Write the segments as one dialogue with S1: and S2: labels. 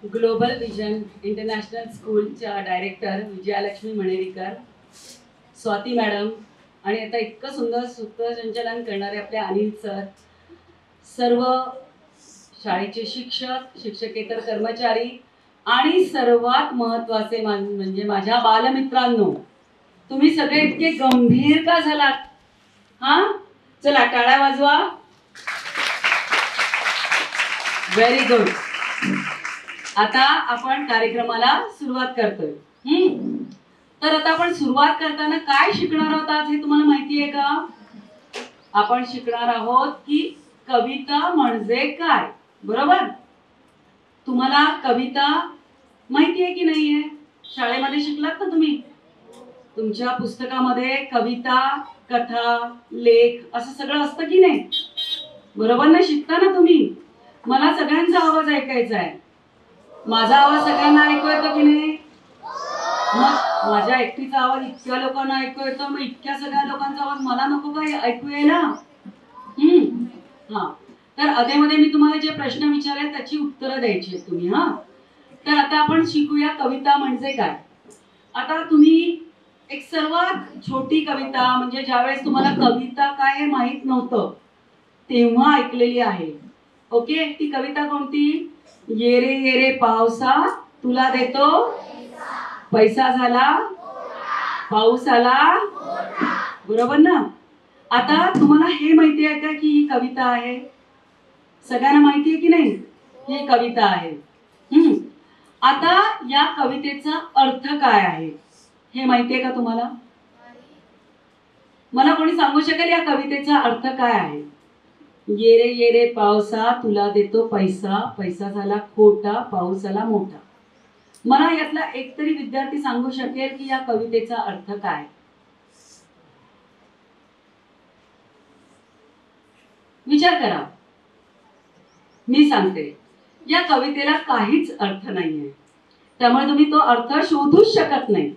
S1: Global vision international स्कूलच्या director Vijayalakshmi Manerikar, Swati madam आणि आता इतकं सुंदर सूत्रसंचालन करणारे आपले अनिल सर, सर्व शाळेचे शिक्षक, शिक्षकेतर कर्मचारी आणि सर्वात महत्त्वाचे म्हणजे माझ्या बालमित्रांनो, तुम्ही सगळे इतके गंभीर का झालात? हा, चला टाळ्या वाजवा. Very good. आता आपण कार्यक्रमाला सुरुवात करतोय. तर आता आपण सुरुवात करताना काय शिकणार आहोत आज हे तुम्हाला माहिती आहे का? आपण शिकणार आहोत की कविता म्हणजे काय. बरोबर? तुम्हाला कविता माहिती आहे की नाहीये? शाळेमध्ये शिकलात ना तुम्ही? तुमच्या पुस्तकामध्ये कविता, कथा, लेख असं सगळं असतं की नाही? बरोबर ना? शिकता ना तुम्ही? मला सगळ्यांचा आवाज ऐकायचा आहे. माझा आवाज सगळ्यांना ऐकू येतो की नाही? मग माझ्या एकटीचा आवाज इतक्या लोकांना ऐकू येतो, मग इतक्या सगळ्या लोकांचा आवाज मला नको काय ऐकू यायला? हा, तर अधेमध्ये मी तुम्हाला जे प्रश्न विचारेल त्याची उत्तरं द्यायची आहेत तुम्ही. हा, तर आता आपण शिकूया कविता म्हणजे काय. आता तुम्ही एक सर्वात छोटी कविता, म्हणजे ज्यावेळेस तुम्हाला कविता काय हे माहित नव्हतं तेव्हा ऐकलेली आहे. ओके, ती कविता कोणती? ये रे पावसा तुला देतो पैसा, झाला पाऊस आला. बरोबर ना? आता तुम्हाला हे माहिती आहे का की ही कविता आहे? सगळ्यांना माहिती आहे की नाही ही कविता आहे? आता या कवितेचा अर्थ काय आहे हे माहिती आहे का तुम्हाला? मला कोणी सांगू शकेल या कवितेचा अर्थ काय आहे? ये रे पावसा तुला देतो पैसा, पैसा झाला खोटा, पाऊस आला मोठा. मला यातला एक तरी विद्यार्थी सांगू शकेल की या कवितेचा अर्थ काय? विचार करा. मी सांगते, या कवितेला काहीच अर्थ नाहीये, त्यामुळे तुम्ही तो अर्थ शोधूच शकत नाही.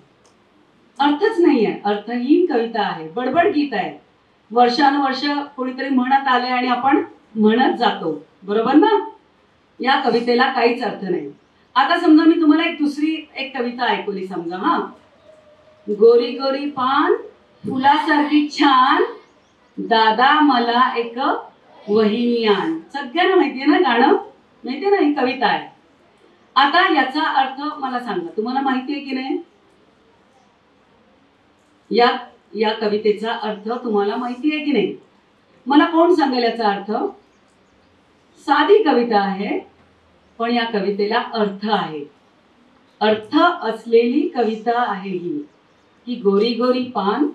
S1: अर्थच नाहीये, अर्थहीन कविता आहे, बडबड गीत आहे. वर्षानुवर्ष कोणीतरी म्हणत आले आणि आपण म्हणत जातो. बरोबर ना? या कवितेला काहीच अर्थ नाही. आता समजा मी तुम्हाला एक दुसरी एक कविता ऐकवली समजा. हा, गोरी गोरी पान फुलासारखी छान, दादा मला एक वहिनी आण. सगळ्यांना माहितीये ना गाणं? माहितीये ना? ही कविता आहे. आता याचा अर्थ मला सांगा, तुम्हाला माहितीये की नाही? या कवितेचा अर्थ तुम्हाला माहिती आहे की नाही? मला कोण सांगेल याचा अर्थ? साधी कविता आहे पण या कवितेला अर्थ आहे. अर्थ असलेली कविता आहे ही गोरी गोरी पान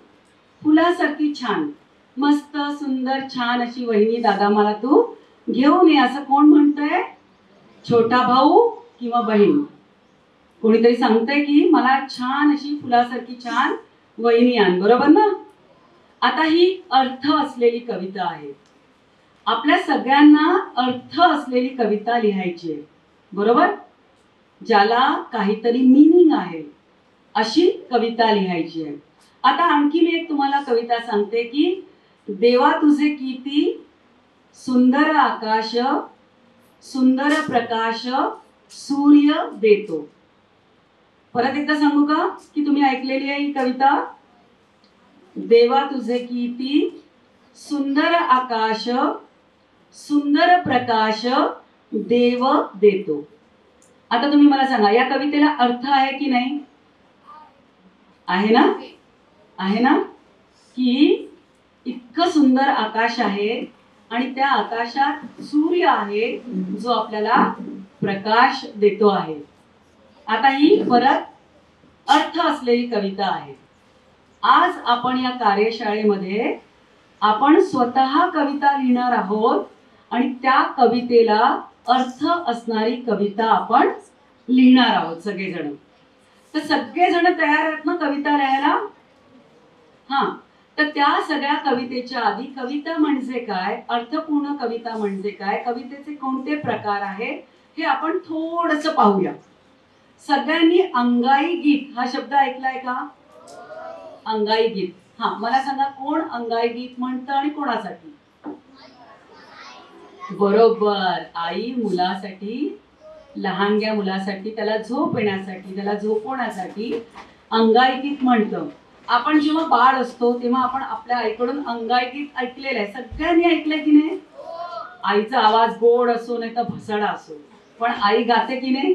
S1: फुलासारखी छान, मस्त सुंदर छान अशी वहिनी दादा मला तू घेऊन ये, असं कोण म्हणतंय? छोटा भाऊ किंवा बहीण. कोणीतरी सांगतंय की मला छान अशी फुलासारखी छान वहिनी आण. बरोबर ना? आता ही अर्थ असलेली कविता आहे. आपल्या सगळ्यांना अर्थ असलेली कविता लिहायची आहे. बरोबर? ज्याला काहीतरी मीनिंग आहे अशी कविता लिहायची आहे. आता आणखी मी एक तुम्हाला कविता सांगते की देवा तुझे किती सुंदर आकाश, सुंदर प्रकाश सूर्य देतो. परत एकदा सांगू का की तुम्ही ऐकलेली आहे ही कविता? देवा तुझे किती सुंदर आकाश, सुंदर प्रकाश देव देतो. आता तुम्ही मला सांगा, या कवितेला अर्थ आहे की नाही? आहे ना? आहे ना? की इतकं सुंदर आकाश आहे आणि त्या आकाशात सूर्य आहे जो आपल्याला प्रकाश देतो आहे. आता ही परत अर्थ असलेली कविता आहे. आज आपण या कार्यशाळेमध्ये आपण स्वतः कविता लिहिणार आहोत आणि त्या कवितेला अर्थ असणारी कविता आपण लिहिणार आहोत सगळेजण. तर सगळेजण तयार आहेत ना कविता लिहायला? हा, तर त्या सगळ्या कवितेच्या आधी कविता म्हणजे काय, अर्थपूर्ण कविता म्हणजे काय, कवितेचे कोणते प्रकार आहे हे आपण थोडंसं पाहूया. सगळ्यांनी अंगाई गीत हा शब्द ऐकलाय का? अंगाई गीत. हा, मला सांगा कोण अंगाई गीत म्हणतं आणि कोणासाठी? बरोबर, आई मुलासाठी लहानग्या मुलासाठी, त्याला झोप येण्यासाठी, त्याला झोपवण्यासाठी अंगाईगीत म्हणतं. आपण जेव्हा बाळ असतो तेव्हा आपण आपल्या आईकडून अंगाईगीत ऐकलेलं आहे. सगळ्यांनी ऐकलंय की नाही? आईचा आवाज गोड असो नाही तर भसाडा असो, पण आई गाते की नाही?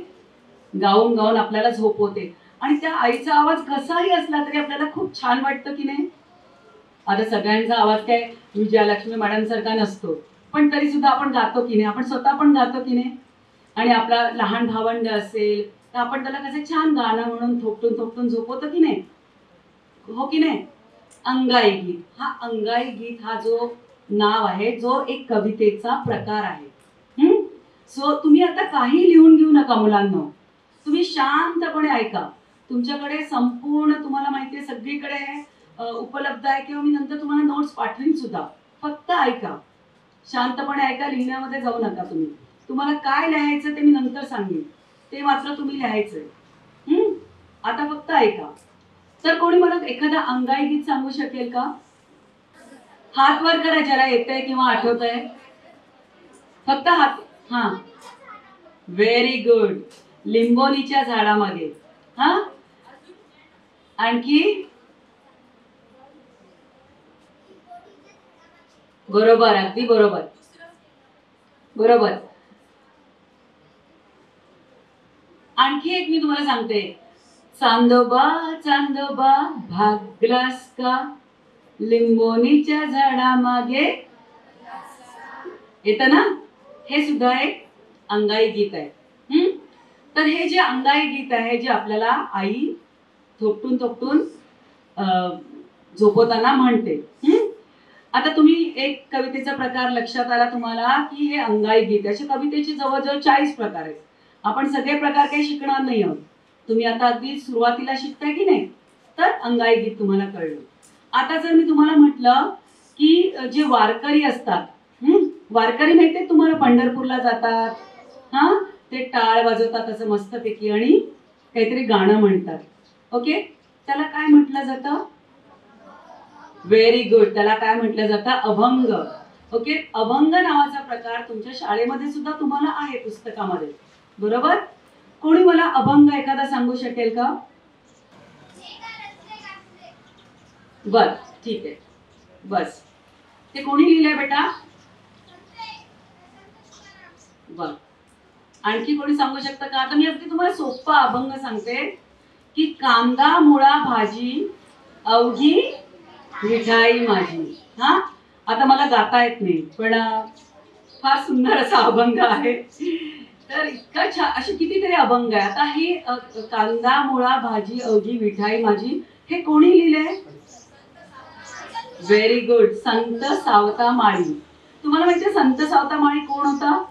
S1: गाऊन गाऊन आपल्याला झोपवते. आणि त्या आईचा आवाज कसाही असला तरी आपल्याला खूप छान वाटतं की नाही? आता सगळ्यांचा आवाज काय विजयालक्ष्मी मॅडम सारखा नसतो, पण तरी सुद्धा आपण गातो की नाही? आपण स्वतः पण गातो की नाही? आणि आपला लहान भावंड असेल तर आपण त्याला कसं छान गाणं म्हणून थोपटून थोपटून झोपवतो की नाही? हो की नाही? अंगाई गीत. हा अंगाई गीत हा जो नाव आहे, जो एक कवितेचा प्रकार आहे. सो तुम्ही आता काही लिहून घेऊ नका मुलांनो, तुम्ही शांतपणे ऐका. तुमच्याकडे संपूर्ण तुम्हाला माहिती आहे सगळीकडे उपलब्ध आहे, किंवा मी नंतर तुम्हाला नोट्स पाठवीन सुद्धा. फक्त ऐका, शांतपणे ऐका, लिहिण्यामध्ये जाऊ नका तुम्ही. तुम्हाला काय लिहायचं ते मी नंतर सांगेन, ते मात्र तुम्ही लिहायचंय. आता फक्त ऐका. तर कोणी मला एखादा अंगाई गीत सांगू शकेल का? हात वर करा ज्याला येतंय किंवा आठवतंय. फक्त हात. हा, व्हेरी गुड. लिंबोनीच्या झाडामागे. हा, आणखी? बरोबर, अगदी बरोबर. बरोबर. आणखी एक मी तुम्हाला सांगते. चांदोबा चांदोबा भागलास का, लिंबोनीच्या झाडामागे. येतं ना? हे सुद्धा एक अंगाई गीत आहे. तर हे जे अंगाई गीत आहे, जे आपल्याला आई थोपटून थोपटून झोपवताना म्हणते. आता तुम्ही एक कवितेचा प्रकार लक्षात आला तुम्हाला की हे अंगाई गीत. असे कवितेचे जवळजवळ 40 प्रकार आहेत. आपण सगळे प्रकार काही शिकणार नाही आहोत. तुम्ही आता अगदी सुरुवातीला शिकताय की नाही? तर अंगाई गीत तुम्हाला कळलं. आता जर मी तुम्हाला म्हटलं की जे वारकरी असतात, वारकरी माहितीये तुम्हाला, पंढरपूरला जातात, हा, ते टाळ वाजवतात असं मस्तपैकी आणि काहीतरी गाणं म्हणतात. ओके, त्याला काय म्हटलं जातं? Very good. त्याला काय म्हटलं जातं? अभंग. ओके, अभंग नावाचा प्रकार तुमच्या शाळेमध्ये सुद्धा तुम्हाला आहे, पुस्तकामध्ये. बरोबर. कोणी मला अभंग एखादा सांगू शकेल का? बर, ठीक आहे, बस. ते कोणी लिहिलंय बेटा? बर. आणखी कोणी सांगू शकतं का? आता मी अगदी तुम्हाला सोपा अभंग सांगते की कांदा मुळा भाजी अवघी मिठाई माझी. हा, आता मला गाता येत नाही, पण फार सुंदर असा अभंग आहे. तर इतका छान, असे कितीतरी अभंग आहे. आता ही कांदा मुळा भाजी अवघी मिठाई माझी, हे कोणी लिहिलंय? Very good. संत सावता माळी. तुम्हाला माहितीये संत सावता माळी कोण होता?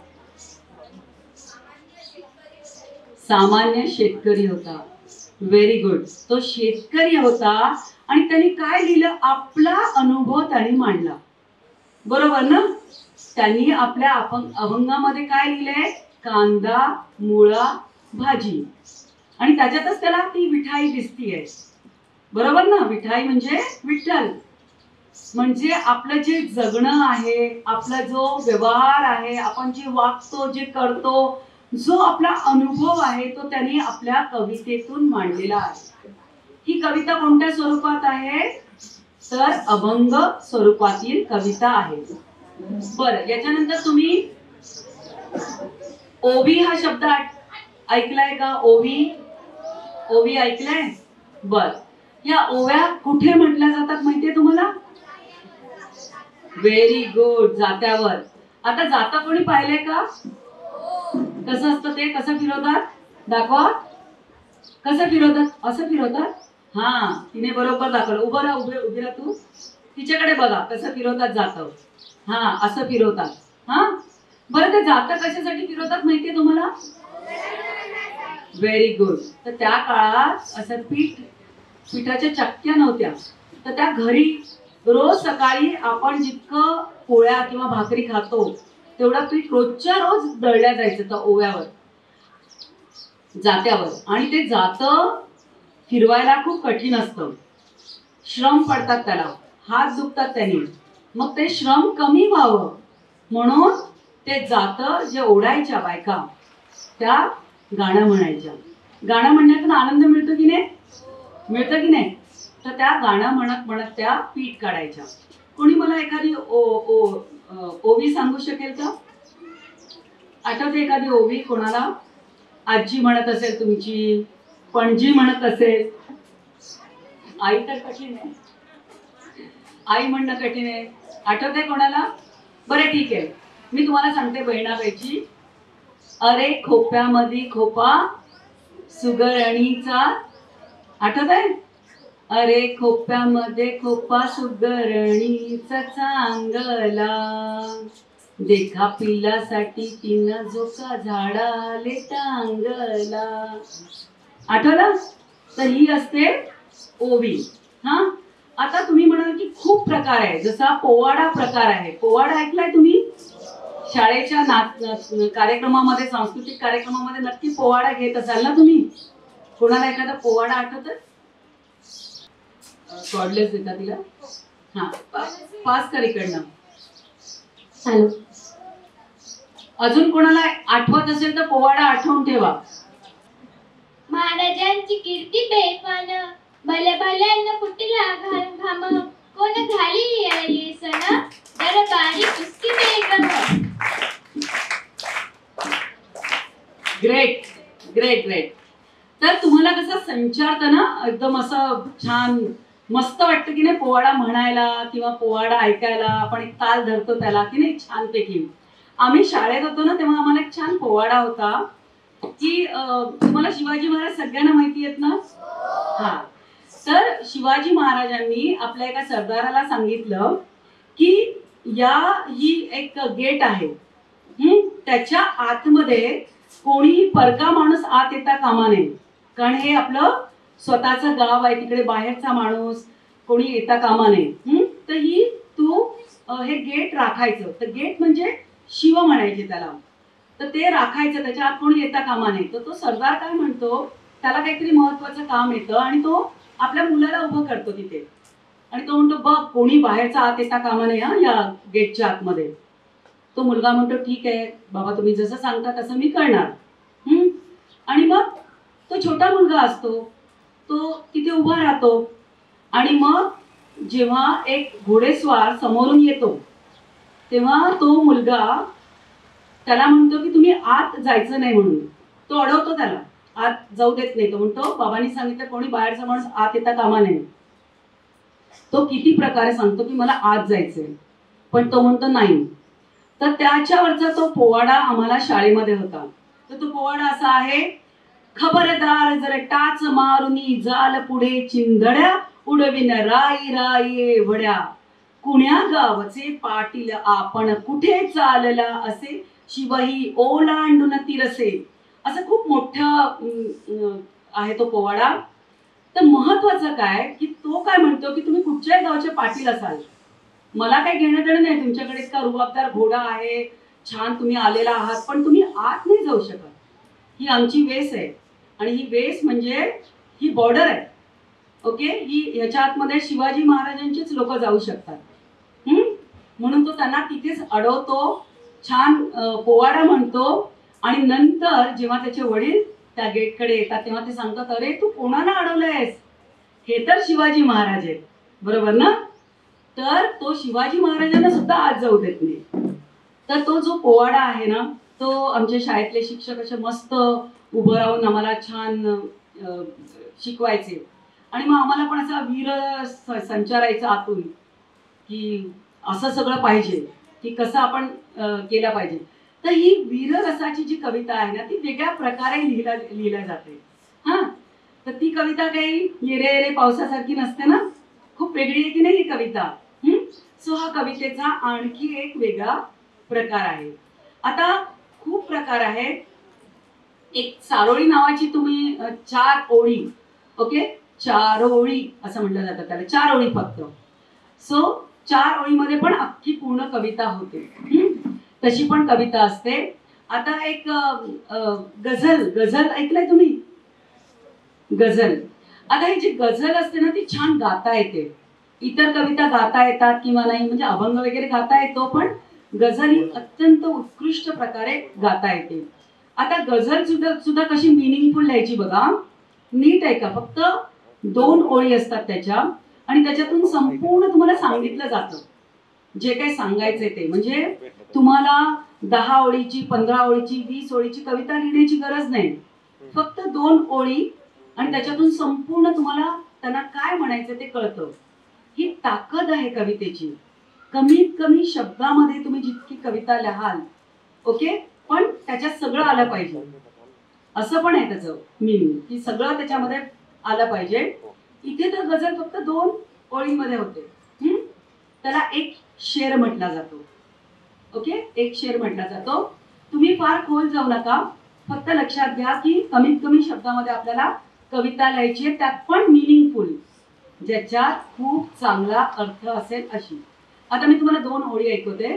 S1: सामान्य शेतकरी होता. Very good. तो शेतकरी होता आणि त्यांनी काय लिहिलं? आपला अनुभव त्यांनी मांडला. बरोबर ना? त्यांनी आपल्या अभंगामध्ये काय लिहिलंय? कांदा मुळा भाजी, आणि त्याच्यातच त्याला ती मिठाई दिसतीये. बरोबर ना? मिठाई म्हणजे विठ्ठल. म्हणजे आपलं जे जगणं आहे, आपला जो व्यवहार आहे, आपण जे वागतो, जे करतो, जो आपला अनुभव आहे, तो त्यांनी आपल्या कवितेतून मांडलेला आहे. ही कविता कोणत्या स्वरूपात आहे? तर अभंग स्वरूपातील कविता आहे. बरं, याच्यानंतर तुम्ही ओवी हा शब्द ऐकलाय का? ओवी. ओवी ऐकलाय? बर. या ओव्या कुठे म्हटल्या जातात माहितीये तुम्हाला? Very good. जात्यावर. आता जाता कोणी पाहिलंय का? कसं असतं ते? कसं फिरवतात? दाखवा. कसं फिरवतात? असं फिरवतात. हा, तिने बरोबर दाखवलं. उभं राहा, उभी राहा तू. तिच्याकडे बघा कसं फिरवतात जातं. हा, असं फिरवतात. हा, बरं, ते जातं कशासाठी फिरवतात माहितीये तुम्हाला? Very good. तर त्या काळात असं पिठाच्या चक्क्या नव्हत्या, तर त्या घरी रोज सकाळी आपण जितकं पोळ्या किंवा भाकरी खातो तेवढं पीठ रोजच्या रोज दळल्या जायचं त्या ओव्यावर, जात्यावर. आणि ते जातं फिरवायला खूप कठीण असतं, श्रम पडतात त्याला, हात दुखतात त्याने. मग ते श्रम कमी व्हावं म्हणून ते जातं जे ओढायच्या बायका, त्या गाणं म्हणायच्या. गाणं म्हणण्यातून आनंद मिळतो की नाही? मिळतं की नाही? तर त्या गाणं म्हणत म्हणत त्या पीठ काढायच्या. कोणी मला एखादी ओवी सांगू शकेल का? आठवते एखादी ओवी कोणाला? आजी म्हणत असेल तुमची, पणजी म्हणत असेल. आई तर कठीण आहे, आई म्हणणं कठीण आहे. आठवते कोणाला? बरं ठीक आहे, मी तुम्हाला सांगते बहिणाबाईची. अरे खोप्यामध्ये खोपा सुगरणीचा. आठवत आहे? अरे खोप्यामध्ये खोपा सुगरणीचा चांगला, देखा पिल्लासाठी तिनं झोका झाडाले टांगला. आठवलं? तर ही असते ओवी. हा, आता तुम्ही म्हणाल की खूप प्रकार आहे, जसा पोवाडा प्रकार आहे. पोवाडा ऐकलाय तुम्ही? शाळेच्या कार्यक्रमामध्ये, सांस्कृतिक कार्यक्रमामध्ये नक्की पोवाडा घेत असाल ना तुम्ही? कोणाला एखादा पोवाडा आठवत? कॉर्डलेस देता तिला. हा, पास कर इकडनं. हॅलो, अजून कोणाला आठवत असेल तर पोवाडा आठवून ठेवा.
S2: महाराजांची कीर्ती बेफान, भले भल्यान फुटला घाम, कोण घाली येळी सण, दरबारी कुस्ती बेगम.
S1: Great great great. तर तुम्हाला कसं संचारतं ना, एकदम असं छान मस्त वाटतं की नाही पोवाडा म्हणायला किंवा पोवाडा ऐकायला. आपण एक ताल धरतो त्याला की नाही छानपैकी. आम्ही शाळेत होतो ना तेव्हा आम्हाला एक छान पोवाडा होता की तुम्हाला शिवाजी महाराज सगळ्यांना माहिती आहेत ना? हा, तर शिवाजी महाराजांनी आपल्या एका सरदाराला सांगितलं की ही एक गेट आहे, त्याच्या आतमध्ये कोणीही परका माणूस आत येता कामा नये, कारण हे आपलं स्वतःचं गाव आहे, तिकडे बाहेरचा माणूस कोणी येता कामा नये. तर तू हे गेट राखायचं. तर गेट म्हणजे शिव म्हणायचे त्याला. तर ते राखायचं, त्याच्या आत कोणी येता कामा नये. तर तो सरदार काय म्हणतो, त्याला काहीतरी महत्वाचं काम येतं आणि तो आपल्या मुलाला उभं करतो तिथे आणि तो म्हणतो बघ कोणी बाहेरचा आत येता कामा नये हा या गेटच्या आतमध्ये. तो मुलगा म्हणतो ठीक आहे बाबा, तुम्ही जसं सांगता तसं मी करणार. आणि मग तो छोटा मुलगा असतो, तो तिथे उभा राहतो आणि मग जेव्हा एक घोडेस्वार समोरून येतो तेव्हा तो मुलगा त्याला म्हणतो की तुम्ही आत जायचं नाही म्हणून. तो अडवतो त्याला, आत जाऊ देत नाही. तो म्हणतो बाबांनी सांगितलं कोणी बाहेरचा माणूस आत येता कामा नये. तो किती प्रकारे सांगतो की मला आत जायचंय, पण तो म्हणतो नाही. तर त्याच्यावरचा तो पोवाडा आम्हाला शाळेमध्ये होता. तर तो पोवाडा असा आहे, खबरदार जर टाच मारुनी जाल पुढे चिंधड्या, उडविन राई राई वड्या, कुण्या गावचे पाटील आपण कुठे चालला असे, शिवही ओलांडून तिरसे. असं खूप मोठा आहे तो पोवाडा. तर महत्वाचं काय की तो काय म्हणतो की तुम्ही कुठच्याही गावचे पाटील असाल, मला काही घेणं देणं नाही, तुमच्याकडे इतका रुबाबदार घोडा आहे, छान तुम्ही आलेला आहात, पण तुम्ही आत नाही जाऊ शकत. ही आमची वेस आहे आणि ही वेस म्हणजे ही बॉर्डर आहे. ओके, ही ह्याच्या आतमध्ये शिवाजी महाराजांचीच लोक जाऊ शकतात. म्हणून तो त्यांना तिथेच अडवतो, छान पोवाडा म्हणतो आणि नंतर जेव्हा त्याचे वडील त्या गेटकडे येतात तेव्हा ते सांगतात अरे तू कोणाला अडवलंयस, हे तर शिवाजी महाराज आहेत, बरोबर ना? तर तो शिवाजी महाराजांना सुद्धा आत जाऊ देत नाही. तर तो जो पोवाडा आहे ना, तो आमच्या शाळेतले शिक्षक असे मस्त उभं राहून आम्हाला छान शिकवायचे आणि मग आम्हाला पण असा वीर संचारायचा आतून की असं सगळं पाहिजे की कसं आपण केलं पाहिजे. तर ही वीररसाची जी कविता आहे ना ती वेगळ्या प्रकारे लिहिल्या जाते. हा, तर ती कविता काही येरे येरे पावसासारखी नसते ना, खूप वेगळी आहे की नाही ही कविता. सो हा कवितेचा आणखी एक वेगळा प्रकार आहे. आता खूप प्रकार आहेत. एक चारोळी नावाची तुम्ही 4 ओळी, ओके, 4 ओळी असं म्हटलं जातं त्याला, 4 ओळी फक्त. सो 4 ओळीमध्ये पण अख्खी पूर्ण कविता होते. तशी पण कविता असते. आता एक गझल ऐकलंय तुम्ही? गझल. आता ही जी गझल असते ना ती छान गाता येते. इतर कविता गाता येतात किंवा नाही, म्हणजे अभंग वगैरे गाता येतो, पण गझल ही अत्यंत उत्कृष्ट प्रकारे गाता येते. आता गझल सुद्धा कशी मिनिंगफुल लिहायची बघा. नीट आहे का, फक्त 2 ओळी असतात त्याच्या आणि त्याच्यातून संपूर्ण तुम्हाला सांगितलं जातं जे काही सांगायचंय ते. म्हणजे तुम्हाला 10 ओळीची, 15 ओळीची, 20 ओळीची कविता लिहिण्याची गरज नाही. फक्त 2 ओळी आणि त्याच्यातून संपूर्ण तुम्हाला त्यांना काय म्हणायचं ते कळतं. ही ताकद आहे कवितेची. कमीत कमी शब्दामध्ये तुम्ही जितकी कविता लिहाल, ओके, पण त्याच्यात सगळं आलं पाहिजे. असं पण आहे त्याचं मीनिंग की सगळं त्याच्यामध्ये आलं पाहिजे. इथे तर गझल फक्त 2 ओळींमध्ये होते. त्याला एक शेर म्हटला जातो. ओके, एक शेर म्हटला जातो. तुम्ही फार खोल जाऊ नका, फक्त लक्षात घ्या की कमीत कमी शब्दामध्ये आपल्याला कविता लिहायची आहे, त्यात पण मिनिंगफुल, ज्याच्यात खूप चांगला अर्थ असेल अशी. आता मी तुम्हाला 2 ओळी ऐकवते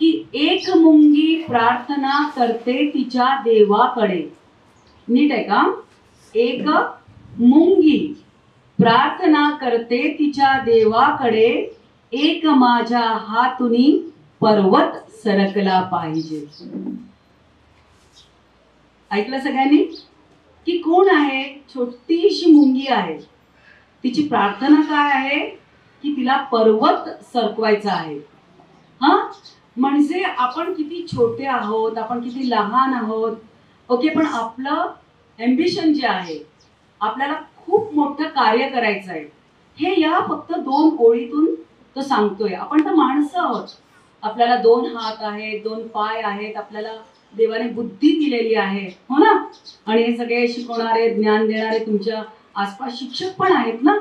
S1: की एक मुंगी प्रार्थना करते तिच्या देवाकडे. नीट आहे का? एक मुंगी प्रार्थना करते तिच्या देवाकडे, एक माझ्या हातुनी पर्वत सरकला पाहिजे. ऐकलं सगळ्यांनी? की कोण आहे? छोटीशी मुंगी आहे. तिची प्रार्थना काय आहे की तिला पर्वत सरकवायचा आहे. हा, म्हणजे आपण किती छोटे आहोत, आपण किती लहान आहोत, ओके, पण आपलं एम्बिशन जे आहे, आपल्याला खूप मोठं कार्य करायचं आहे, हे या फक्त 2 ओळीतून तो सांगतोय. आपण तर माणसं आहोत, आपल्याला 2 हात आहेत, 2 पाय आहेत, आपल्याला देवाने बुद्धी दिलेली आहे, हो ना. आणि हे सगळे शिकवणारे, ज्ञान देणारे तुमच्या आसपास शिक्षक पण आहेत ना,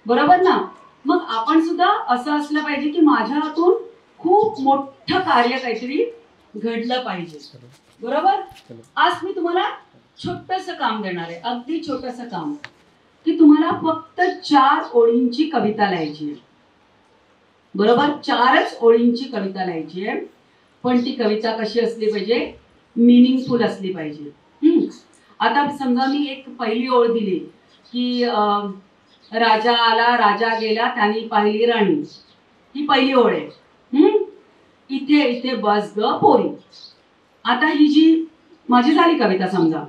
S1: बरोबर ना. मग आपण सुद्धा असं असलं पाहिजे की माझ्या हातून खूप मोठं कार्य काहीतरी घडलं पाहिजे, बरोबर. आज मी तुम्हाला छोटंसं काम देणार आहे, अगदी छोटंसं काम, की तुम्हाला फक्त 4 ओळींची कविता लिहायची आहे, बरोबर. 4च ओळींची कविता लिहायची आहे, पण ती कविता कशी असली पाहिजे? मिनिंगफुल असली पाहिजे. आता समजा मी एक पहिली ओळ दिली की राजा आला राजा गेला त्यांनी पाहिली राणी. ही पहिली ओळ आहे. इथे इथे बस ग पोरी. आता ही जी माझी झाली कविता समजा,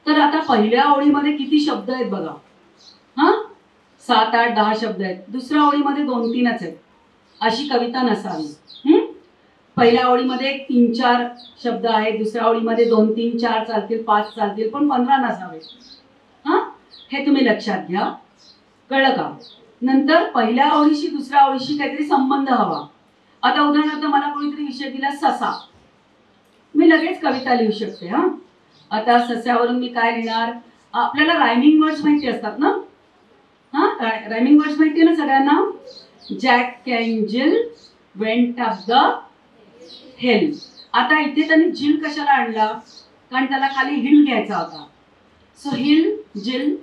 S1: तर आता पहिल्या ओळीमध्ये किती शब्द आहेत बघा. 7, 8, 10 शब्द आहेत. दुसऱ्या ओळीमध्ये 2-3च आहेत. अशी कविता नसावी. पहिल्या ओळीमध्ये 3-4 शब्द आहेत, दुसऱ्या ओळीमध्ये 2-3, 4 चालतील, 5 चालतील, पण 15 नसावे. हे तुम्ही लक्षात घ्या, कळलं का. नंतर पहिल्या ओळीशी दुसऱ्या ओळीशी काहीतरी संबंध हवा. आता उदाहरणार्थ मला कोणीतरी विषय दिला ससा, मी लगेच कविता लिहू शकते. आता सस्यावरून मी काय लिहिणार? आपल्याला रायमिंग वर्ड्स माहिती असतात ना. रायमिंग वर्ड्स माहिती आहे ना सगळ्यांना. जॅक कॅन जिल वेंट अप द हिल. आता इथे त्यांनी जिल कशाला आणला? कारण त्याला खाली हिल घ्यायचा होता. सो हिल, जिल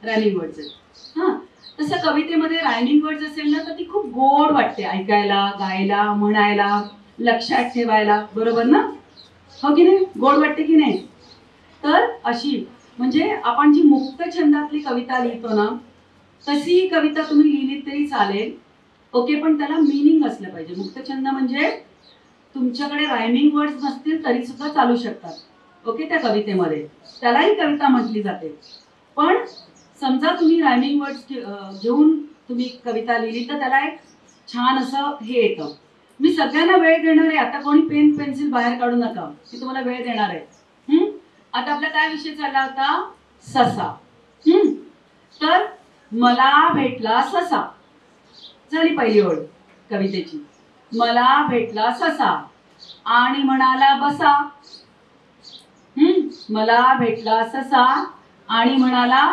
S1: रायमिंग वर्ड्स आहेत. तसं कवितेमध्ये रायमिंग वर्ड्स असेल ना तर ती खूप गोड वाटते ऐकायला, गायला, म्हणायला, लक्षात ठेवायला, बरोबर ना. हो की नाही? गोड वाटते की नाही? तर अशी म्हणजे आपण जी मुक्त छंदातली कविता लिहितो ना, तशी कविता तुम्ही लिहिलीत तरी चालेल, ओके, पण त्याला मीनिंग असलं पाहिजे. मुक्त छंद म्हणजे तुमच्याकडे रायमिंग वर्ड्स नसतील तरी सुद्धा चालू शकतात, ओके, त्या कवितेमध्ये. त्यालाही कविता म्हटली जाते. पण समजा तुम्ही रायमिंग वर्ड्स घेऊन तुम्ही कविता लिहिली तर त्याला एक छान असं हे येतं. मी सगळ्यांना वेळ देणार आहे. आता कोणी पेन पेन्सिल बाहेर काढू नका, मी तुम्हाला वेळ देणार आहे. आता आपला काय विषय चालला होता? ससा. तर मला भेटला ससा, झाली पहिली ओळ कवितेची. मला भेटला ससा आणि म्हणाला बसा. मला भेटला ससा आणि म्हणाला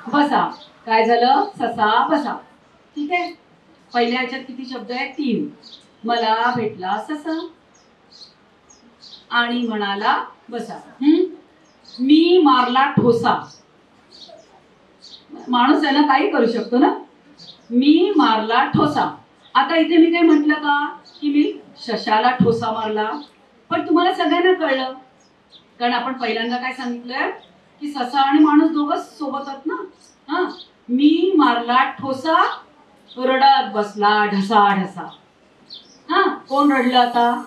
S1: बसा. काय झालं? ससा बसा. ठीक आहे. पहिल्या ह्याच्यात किती शब्द आहेत? 3. मला भेटला ससा आणि म्हणाला बसा. मी मारला ठोसा. माणूस आहे ना, काही करू शकतो ना. मी मारला ठोसा. आता इथे मी काय म्हटलं का की मी शशाला ठोसा मारला, पण तुम्हाला सगळ्यांना कळलं कारण आपण पहिल्यांदा काय सांगितलंय की ससा आणि माणूस दोघं सोबत आहेत ना. मी मारला ठोसा, रडत बसला ढसा ढसा. कोण रडलं आता?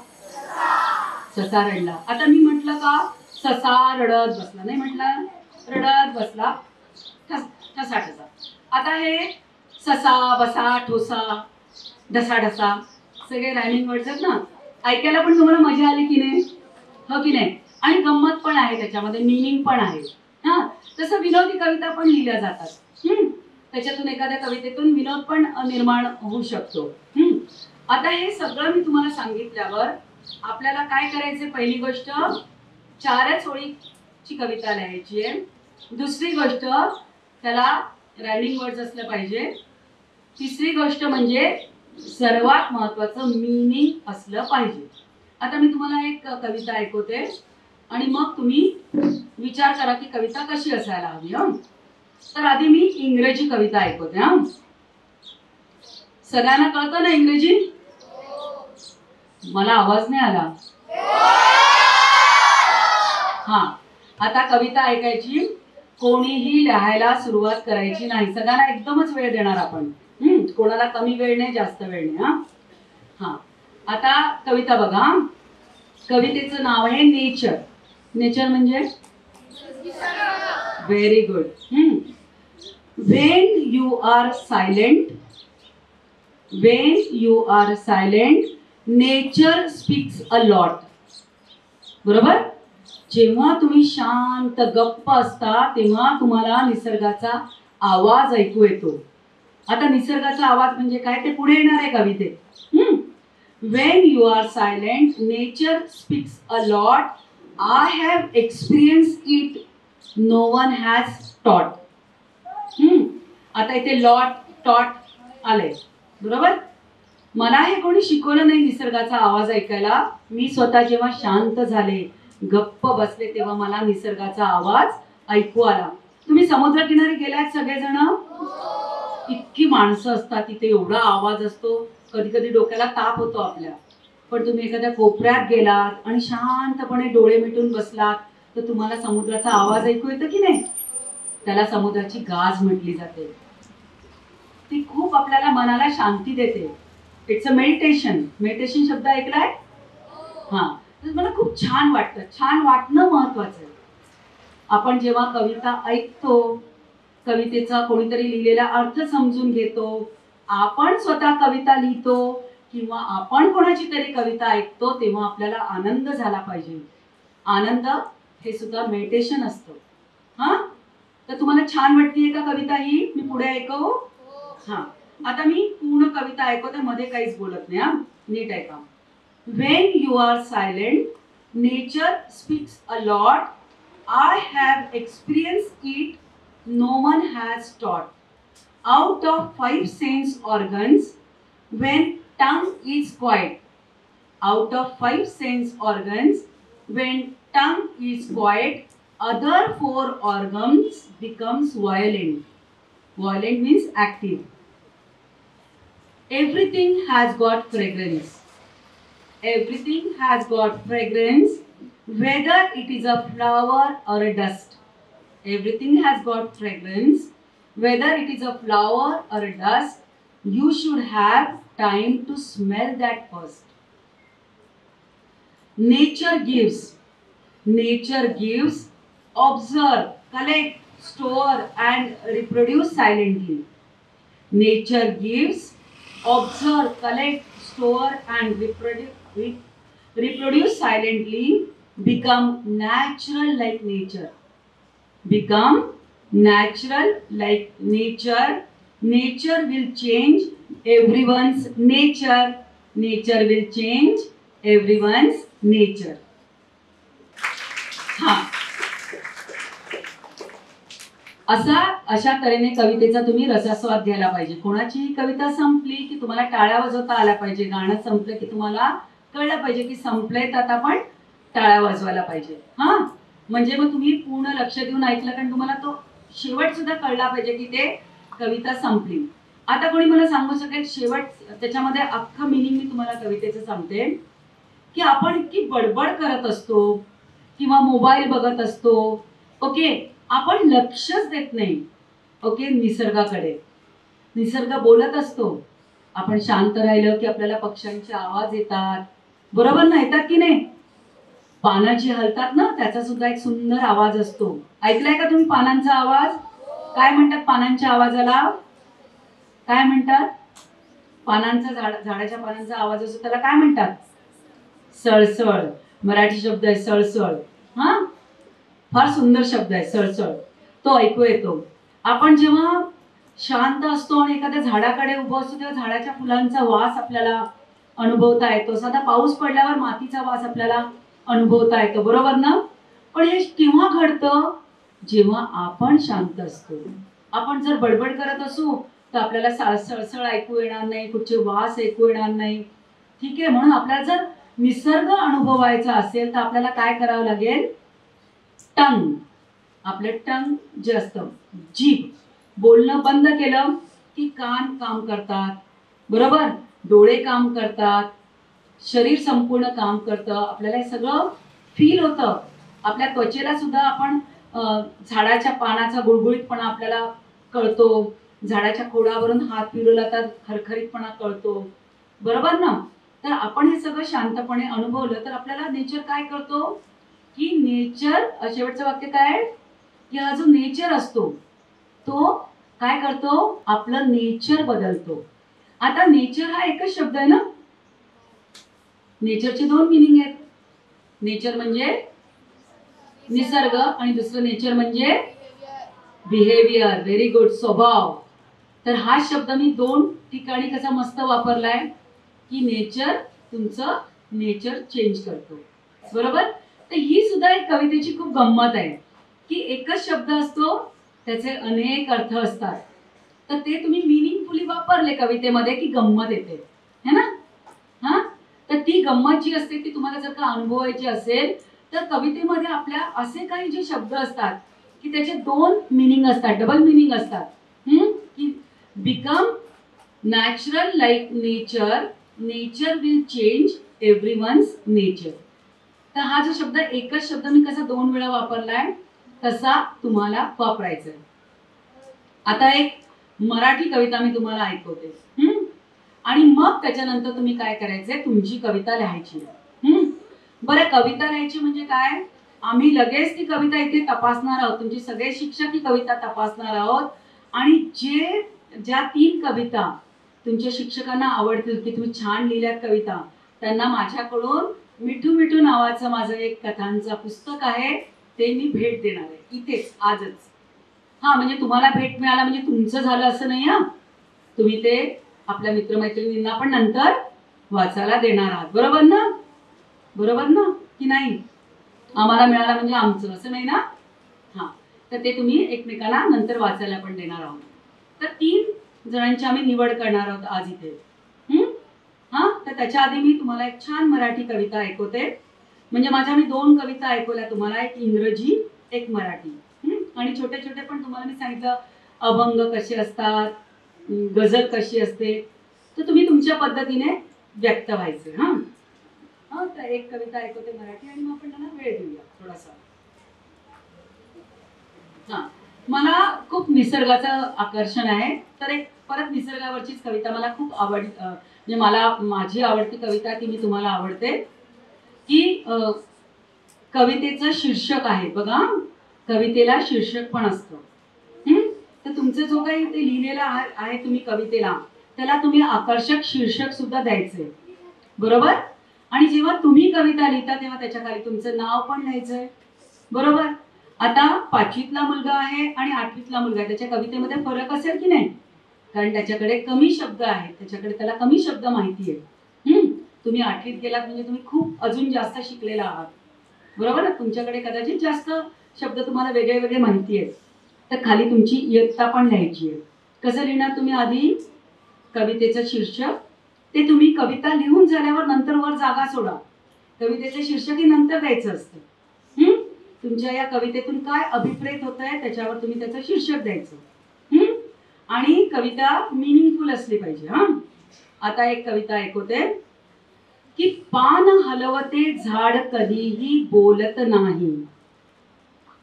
S1: ससा रडला. आता मी म्हटलं का ससा रडत बसला, नाही म्हटलं रडत बसला ठसा ठसा. आता हे ससा बसा ठोसा ढसा ढसा सगळे रायमिंग वर्ड्स आहेत ना, ऐकायला पण तुम्हाला मजा आली की नाही, हो की नाही? आणि गंमत पण आहे त्याच्यामध्ये, मिनिंग पण आहे. हा, तसं विनोदी कविता पण लिहिल्या जातात. त्याच्यातून एखाद्या कवितेतून विनोद पण निर्माण होऊ शकतो. आता हे सगळं मी तुम्हाला सांगितल्यावर आपल्याला काय करायचं? पहिली गोष्ट 4च ओळीची कविता लिहायची आहे. दुसरी गोष्ट त्याला रायमिंग वर्ड्स असलं पाहिजे. तिसरी गोष्ट म्हणजे सर्वात महत्वाचं मीनिंग असलं पाहिजे. आता मी तुम्हाला एक कविता ऐकवते आणि मग तुम्ही विचार करा की कविता कशी असायला हवी. तर आधी मी इंग्रजी कविता ऐकवते. सगळ्यांना कळतं ना इंग्रजी? मला आवाज नाही आला. हा, आता कविता ऐकायची, कोणीही लिहायला सुरुवात करायची नाही. सगळ्यांना एकदमच वेळ देणार आपण. कोणाला कमी वेळ नाही, जास्त वेळ नाही. हा, आता कविता बघा. कवितेचं नाव आहे नेचर. नेचर म्हणजे very good. When you are silent, nature speaks a lot. बरोबर? जेव्हा तुम्ही शांत गप्प असता तेव्हा तुम्हाला निसर्गाचा आवाज ऐकू येतो. आता निसर्गाचा आवाज म्हणजे काय ते पुढे येणार आहे कवितेत. When you are silent, nature speaks a lot. I have experienced it. No one has taught. आता इथे लॉट टॉट आलंय. बरोबर? मला हे कोणी शिकवलं नाही निसर्गाचा आवाज ऐकायला. मी स्वतः जेव्हा शांत झाले, गप्प बसले, तेव्हा मला निसर्गाचा आवाज ऐकू आला. तुम्ही समुद्रकिनारी गेलात सगळेजण? इतकी माणसं असतात तिथे, एवढा आवाज असतो, कधी कधी डोक्याला ताप होतो आपल्या. पण तुम्ही एखाद्या कोपऱ्यात गेलात आणि शांतपणे डोळे मिटून बसलात तर तुम्हाला समुद्राचा आवाज ऐकू येतो की नाही? त्याला समुद्राची गाज म्हटली जाते. ती खूप आपल्याला मनाला शांती देते. It's a meditation. मेडिटेशन शब्द ऐकलाय? हा, मला खूप छान वाटतं. छान वाटणं महत्वाचं आहे. आपण जेव्हा कविता ऐकतो, कवितेचा कोणीतरी लिहिलेला अर्थ समजून घेतो, आपण स्वतः कविता लिहितो किंवा आपण कोणाची तरी कविता ऐकतो, तेव्हा आपल्याला आनंद झाला पाहिजे. आनंद हे सुद्धा मेडिटेशन असतं. हा, तर तुम्हाला छान वाटतेय का कविता ही? मी पुढे ऐकवू? हा, आता मी पूर्ण कविता ऐकवते, मध्ये काहीच बोलत नाही. नीट ऐका. When you are silent, nature speaks a lot. I have experienced it. No one has taught. Out of 5 sense organs, when tongue is quiet. Out of 5 sense organs, when tongue is quiet, other 4 organs becomes violent. Violent means active. Everything has got fragrance. Everything has got fragrance, whether it is a flower or a dust. Everything has got fragrance, whether it is a flower or a dust. You should have time to smell that first. Nature gives. Nature gives. Observe, collect, store and reproduce silently. Nature gives. Observe, collect, store and reproduce silently. Become natural like nature. Become natural like nature. Nature will change everyone's nature. Nature will change everyone's nature. हा, अशा तऱ्हेने कवितेचा तुम्ही रसास्वाद घ्यायला पाहिजे. कोणाची कविता संपली की तुम्हाला टाळ्या वाजवता आल्या पाहिजे. गाणं संपलं की तुम्हाला कळलं पाहिजे की संपलंय, तर आता आपण टाळ्या वाजवायला पाहिजे. हा, म्हणजे मग तुम्ही पूर्ण लक्ष देऊन ऐकलं, कारण तुम्हाला तो शेवट सुद्धा कळला पाहिजे की ते कविता संपली. आता कोणी मला सांगू शकेल शेवट? त्याच्यामध्ये अख्खा मिनिंग मी तुम्हाला कवितेचं सांगते की आपण इतकी बडबड करत असतो किंवा मोबाईल बघत असतो, ओके, आपण लक्षच देत नाही, ओके, निसर्गाकडे. निसर्ग बोलत असतो. आपण शांत राहिलं की आपल्याला पक्ष्यांचे आवाज येतात. बरोबर ना? येतात की नाही? पानं जी हलतात ना त्याचा सुद्धा एक सुंदर आवाज असतो. ऐकलाय का तुम्ही पानांचा आवाज? काय म्हणतात पानांच्या आवाजाला? काय म्हणतात? पानांचा झाडाच्या पानांचा आवाज असतो त्याला काय म्हणतात? सळसळ. मराठी शब्द आहे सळसळ. हा, फार सुंदर शब्द आहे सळसळ. तो ऐकू येतो. आपण जेव्हा शांत असतो आणि एखाद्या झाडाकडे उभं असतो तेव्हा झाडाच्या फुलांचा वास आपल्याला अनुभवता येतो. साधा पाऊस पडल्यावर मातीचा वास आपल्याला अनुभवता येतो, बरोबर ना? पण हे केव्हा घडतं? जेव्हा आपण शांत असतो. आपण जर बडबड करत असू तर आपल्याला सळसळ ऐकू येणार नाही, कुठचे वास ऐकू येणार नाही. ठीक आहे, म्हणून आपल्याला जर निसर्ग अनुभवायचा असेल तर आपल्याला काय करावं लागेल? टंग, आपलं टंग जे असतं, जीभ, बोलणं बंद केलं की कान काम करतात, बरोबर? डोळे काम करतात, शरीर संपूर्ण काम करतं. आपल्याला हे सगळं फील होतं. आपल्या त्वचेला सुद्धा आपण झाडाच्या पानाचा गुळगुळीतपणा आपल्याला कळतो. झाडाच्या खोडावरून हात फिरवला तर खरखरीतपणा कळतो, बरोबर ना? तर आपण हे सगळं शांतपणे अनुभवलं तर आपल्याला नेचर काय करतो की नेचर, शेवटचं वाक्य काय की हा जो नेचर असतो तो काय करतो? आपलं नेचर बदलतो. आता नेचर हा एकच शब्द आहे ना? नेचरचे दोन मिनिंग आहेत. नेचर म्हणजे निसर्ग आणि दुसरं नेचर म्हणजे बिहेवियर. व्हेरी गुड, स्वभाव. तर हा शब्द मी दोन ठिकाणी कसा मस्त वापरलाय की नेचर तुमचं नेचर चेंज करतो, बरोबर? तर ही सुद्धा एक कवितेची खूप गंमत आहे की एकच शब्द असतो त्याचे अनेक अर्थ असतात. तर ते तुम्ही मिनिंगफुली वापरले कवितेमध्ये की गंमत येते, है ना? हा, तर ती गंमत जी असते ती तुम्हाला जर का अनुभवायची असेल तर कवितेमध्ये आपल्या असे काही जे शब्द असतात की त्याचे दोन मिनिंग असतात, डबल मिनिंग असतात. की become natural like nature, nature will change everyone's nature. तर हा जो शब्द एकच शब्द मी कसा दोन वेळा वापरलाय तसा तुम्हाला वापरायचा आहे. आता एक मराठी कविता मी तुम्हाला ऐकवते आणि मग त्याच्यानंतर तुम्ही काय करायचंय? तुमची कविता लिहायची. बरं, कविता लिहायची म्हणजे काय? आम्ही लगेच ती कविता इथे तपासणार आहोत. तुमचे सगळे शिक्षक ही कविता तपासणार आहोत आणि ज्या 3 कविता तुमच्या शिक्षकांना आवडतील की तुम्ही छान लिहिल्यात कविता, त्यांना माझ्याकडून मिठू मिठू नावाचं माझं एक कथांचं पुस्तक आहे ते मी भेट देणार आहे इथेच आजच. हा, म्हणजे तुम्हाला भेट मिळाला म्हणजे तुमचं झालं असं नाही. हा, तुम्ही ते आपल्या मित्रमैत्रिणींना पण नंतर वाचायला देणार आहात, बरोबर ना? बरोबर ना की नाही? आम्हाला मिळाला म्हणजे आमचं असं नाही ना? हा, तर ते तुम्ही एकमेकांना नंतर वाचायला पण देणार आहोत. तर 3 जणांची आम्ही निवड करणार आहोत आज इथे. हा, तर त्याच्या आधी मी तुम्हाला एक छान मराठी कविता ऐकवते. म्हणजे माझ्या मी 2 कविता ऐकवल्या तुम्हाला, एक इंग्रजी एक मराठी. आणि छोटे छोटे पण तुम्हाला मी सांगितलं अभंग कसे असतात, गझल कशी असते, तर तुम्ही तुमच्या पद्धतीने व्यक्त व्हायचे. हा, तर एक कविता ऐकवते मराठी आणि मग आपण त्यांना वेळ देऊया थोडासा. हा, मला खूप निसर्गाचं आकर्षण आहे तर एक परत निसर्गावरचीच कविता मला खूप म्हणजे मला माझी आवडती कविता ती मी तुम्हाला आवडते की कवितेचं शीर्षक आहे बघा, कवितेला शीर्षक पण असतं. तर तुमचं जो काही ते लिहिलेलं आहे तुम्ही कवितेला त्याला तुम्ही आकर्षक शीर्षक सुद्धा द्यायचंय, बरोबर? आणि जेव्हा तुम्ही कविता लिहिता तेव्हा त्याच्या खाली तुमचं नाव पण लिहायचंय, बरोबर? आता 5वीतला मुलगा आहे आणि 8वीतला मुलगा आहे, त्याच्या कवितेमध्ये फरक असेल की नाही? कारण त्याच्याकडे कमी शब्द आहेत, त्याला कमी शब्द माहिती आहे. तुम्ही 8वीत गेलात म्हणजे तुम्ही खूप अजून जास्त शिकलेला आहात, बरोबर ना? तुमच्याकडे कदाचित जास्त शब्द तुम्हाला वेगळे वेगळे माहिती आहेत. तर खाली तुमची इयत्ता पण लिहायची आहे. कसं लिहिणार तुम्ही? आधी कवितेचं शीर्षक, ते तुम्ही कविता लिहून झाल्यावर नंतर वर जागा सोडा. कवितेचं शीर्षक हे नंतर द्यायचं असतं. तुमच्या या कवितेतून काय अभिप्रेत होत आहे त्याच्यावर तुम्ही त्याचं शीर्षक द्यायचं. आणि कविता मिनिंगफुल असली पाहिजे. हा, आता एक कविता ऐकवते की पान हलवते झाड कधीही बोलत नाही,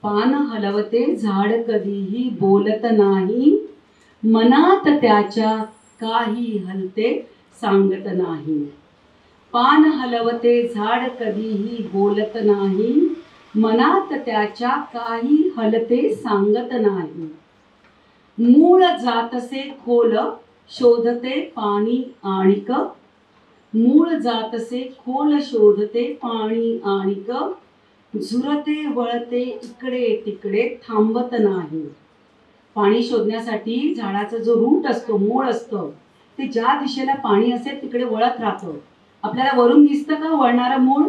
S1: पान हलवते झाड कधीही बोलत नाही, मनात त्याच्या काही हलते सांगत नाही. पान हलवते झाड कधीही बोलत नाही, मनात त्याच्या काही हलते सांगत नाही. मूळ जातसे खोल शोधते पाणी आणिक, मूळ जातसे खोल शोधते पाणी आणिक, झुरते वळते इकडे तिकडे थांबत नाही. पाणी शोधण्यासाठी झाडाचा जो रूट असतो, मूळ असतं, ते ज्या दिशेला पाणी असेल तिकडे वळत राहतं. आपल्याला वरून दिसतं का वळणारं मूळ?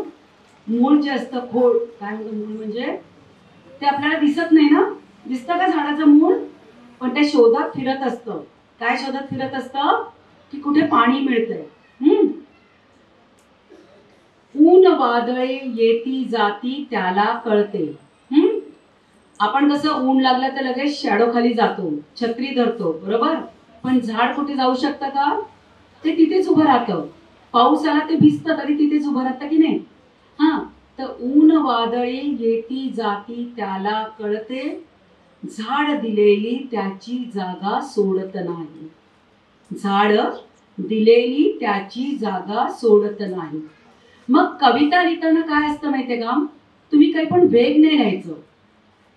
S1: मूळ जे असतं, खोड काय म्हणतो मूळ म्हणजे, ते आपल्याला दिसत नाही ना. दिसतं का झाडाचं मूळ? पण ते शोधत फिरत असतं. काय शोधत फिरत असतं? की कुठे पाणी मिळतंय. ऊन वादळे येती जाती त्याला कळते. आपण कसं ऊन लागलं तर लगेच शॅडो खाली जातो, छत्री धरतो, बरोबर. पण झाड कुठे जाऊ शकतं का? ते तिथेच उभं राहतं. पाऊस आला ते भिजतं तरी तिथेच उभं राहतं की नाही. तर ऊन वादळे येती जाती त्याला कळते, झाड दिलेली त्याची जागा सोडत नाही. झाड दिलेली त्याची जागा सोडत नाही. मग कविता लिहिताना काय असतं माहितीये का? तुम्ही काही पण वेग नाही घ्यायचं.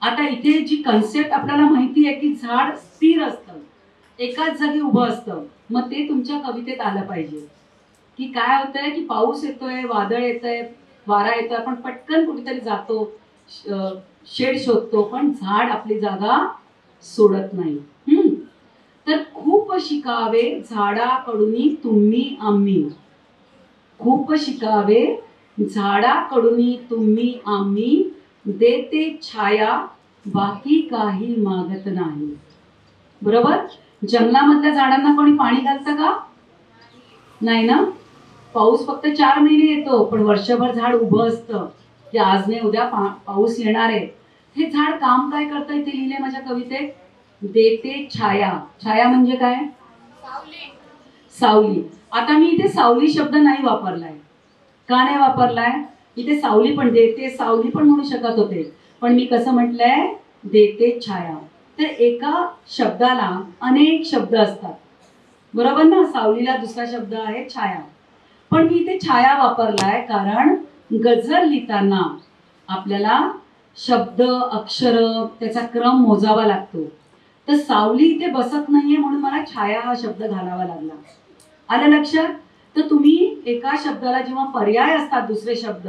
S1: आता इथे जी कन्सेप्ट आपल्याला माहिती आहे की झाड स्थिर असतं, एकाच जागी उभं असतं. मग ते तुमच्या कवितेत आलं पाहिजे की काय होतंय की पाऊस येतोय, वादळ येतंय, वारा येतोय, आपण पटकन कुठेतरी जातो, शेड शोधतो, पण झाड आपली जागा सोडत नाही. तर खूप शिकावे झाडाकडून तुम्ही आम्ही, खूप शिकावे झाडाकडून तुम्ही आम्ही, देते छाया बाकी काही मागत नाही. बरोबर. जंगलामधल्या झाडांना कोणी पाणी घालतं का? नाही ना. पाऊस फक्त 4 महिने येतो, पण वर्षभर झाड उभं असतं की आज नाही उद्या पाऊस येणार आहे. हे झाड काम काय करतंय ते लिहिले माझ्या कवितेत. देते छाया. छाया म्हणजे काय? सावली. आता मी इथे सावली शब्द नाही वापरलाय. का नाही वापरलाय? इथे सावली पण, देते सावली पण म्हणू शकत होते, पण मी कसं म्हटलंय? देते छाया. तर एका शब्दाला अनेक शब्द असतात, बरोबर ना. सावलीला दुसरा शब्द आहे छाया, पण मी इथे छाया वापरलाय कारण गझल लिहिताना आपल्याला शब्द, अक्षर, त्याचा क्रम मोजावा लागतो. तर सावली इथे बसत नाहीये म्हणून मला छाया हा शब्द घालावा लागला. आलं लक्षात? तर तुम्ही एका शब्दाला जेव्हा पर्याय असतात दुसरे शब्द,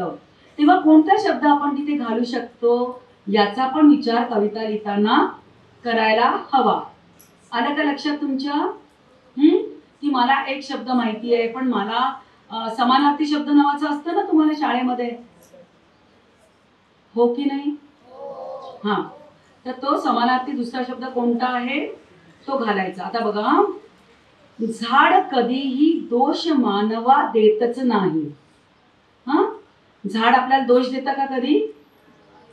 S1: तेव्हा कोणता शब्द आपण तिथे घालू शकतो याचा पण विचार कविता लिहिताना करायला हवा. आलं का लक्षात तुमच्या? की मला एक शब्द माहिती आहे, पण मला समानार्थी शब्द नावाचं असतं ना तुम्हाला शाळेमध्ये, हो की नाही? तर तो समानार्थी दुसरा शब्द कोणता आहे तो घालायचा. आता बघा, झाड कधीही दोष मानवा देतच नाही. झाड आपल्याला दोष देतं का कधी?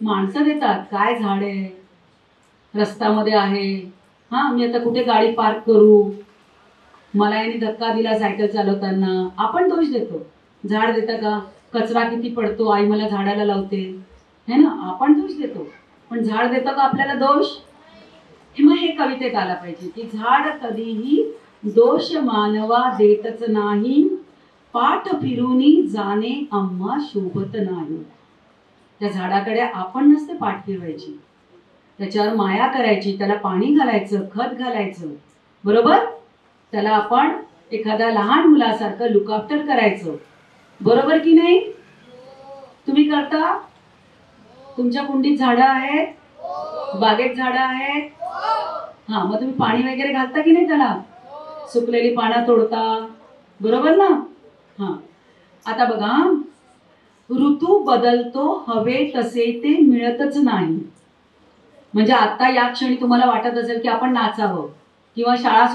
S1: माणसं देतात. काय झाड आहे, रस्त्यामध्ये आहे, मी आता कुठे गाडी पार्क करू, मला याने धक्का दिला सायकल चालवताना, आपण दोष देतो. झाड देतं का? कचरा किती पडतो, आई मला झाडाला लावते, है ना, आपण दोष देतो. पण झाड देतं का आपल्याला दोष? मग हे कवितेत आलं पाहिजे की झाड कधीही दोष मानवा देतच नाही, पाठ फिरूनी जाणे आम्हा शोभत नाही. त्या झाडाकडे आपण नसते पाठ फिरवायची, त्याच्यावर माया करायची, त्याला पाणी घालायचं, खत घालायचं, बरोबर. त्याला आपण एखाद्या लहान मुलासारखं लुक आफ्टर करायचं, बरोबर की नाही? तुम्ही करता? तुमच्या कुंडीत झाडं आहेत, बागेत झाडं आहेत, मग तुम्ही पाणी वगैरे घालता की नाही त्याला? सुकलेली पानं तोडता, बरोबर ना. आता बघा, ऋतू बदलतो हवे तसे ते मिळतच नाही. म्हणजे आता या क्षणी तुम्हाला वाटत असेल की आपण नाचावं किंवा शाळा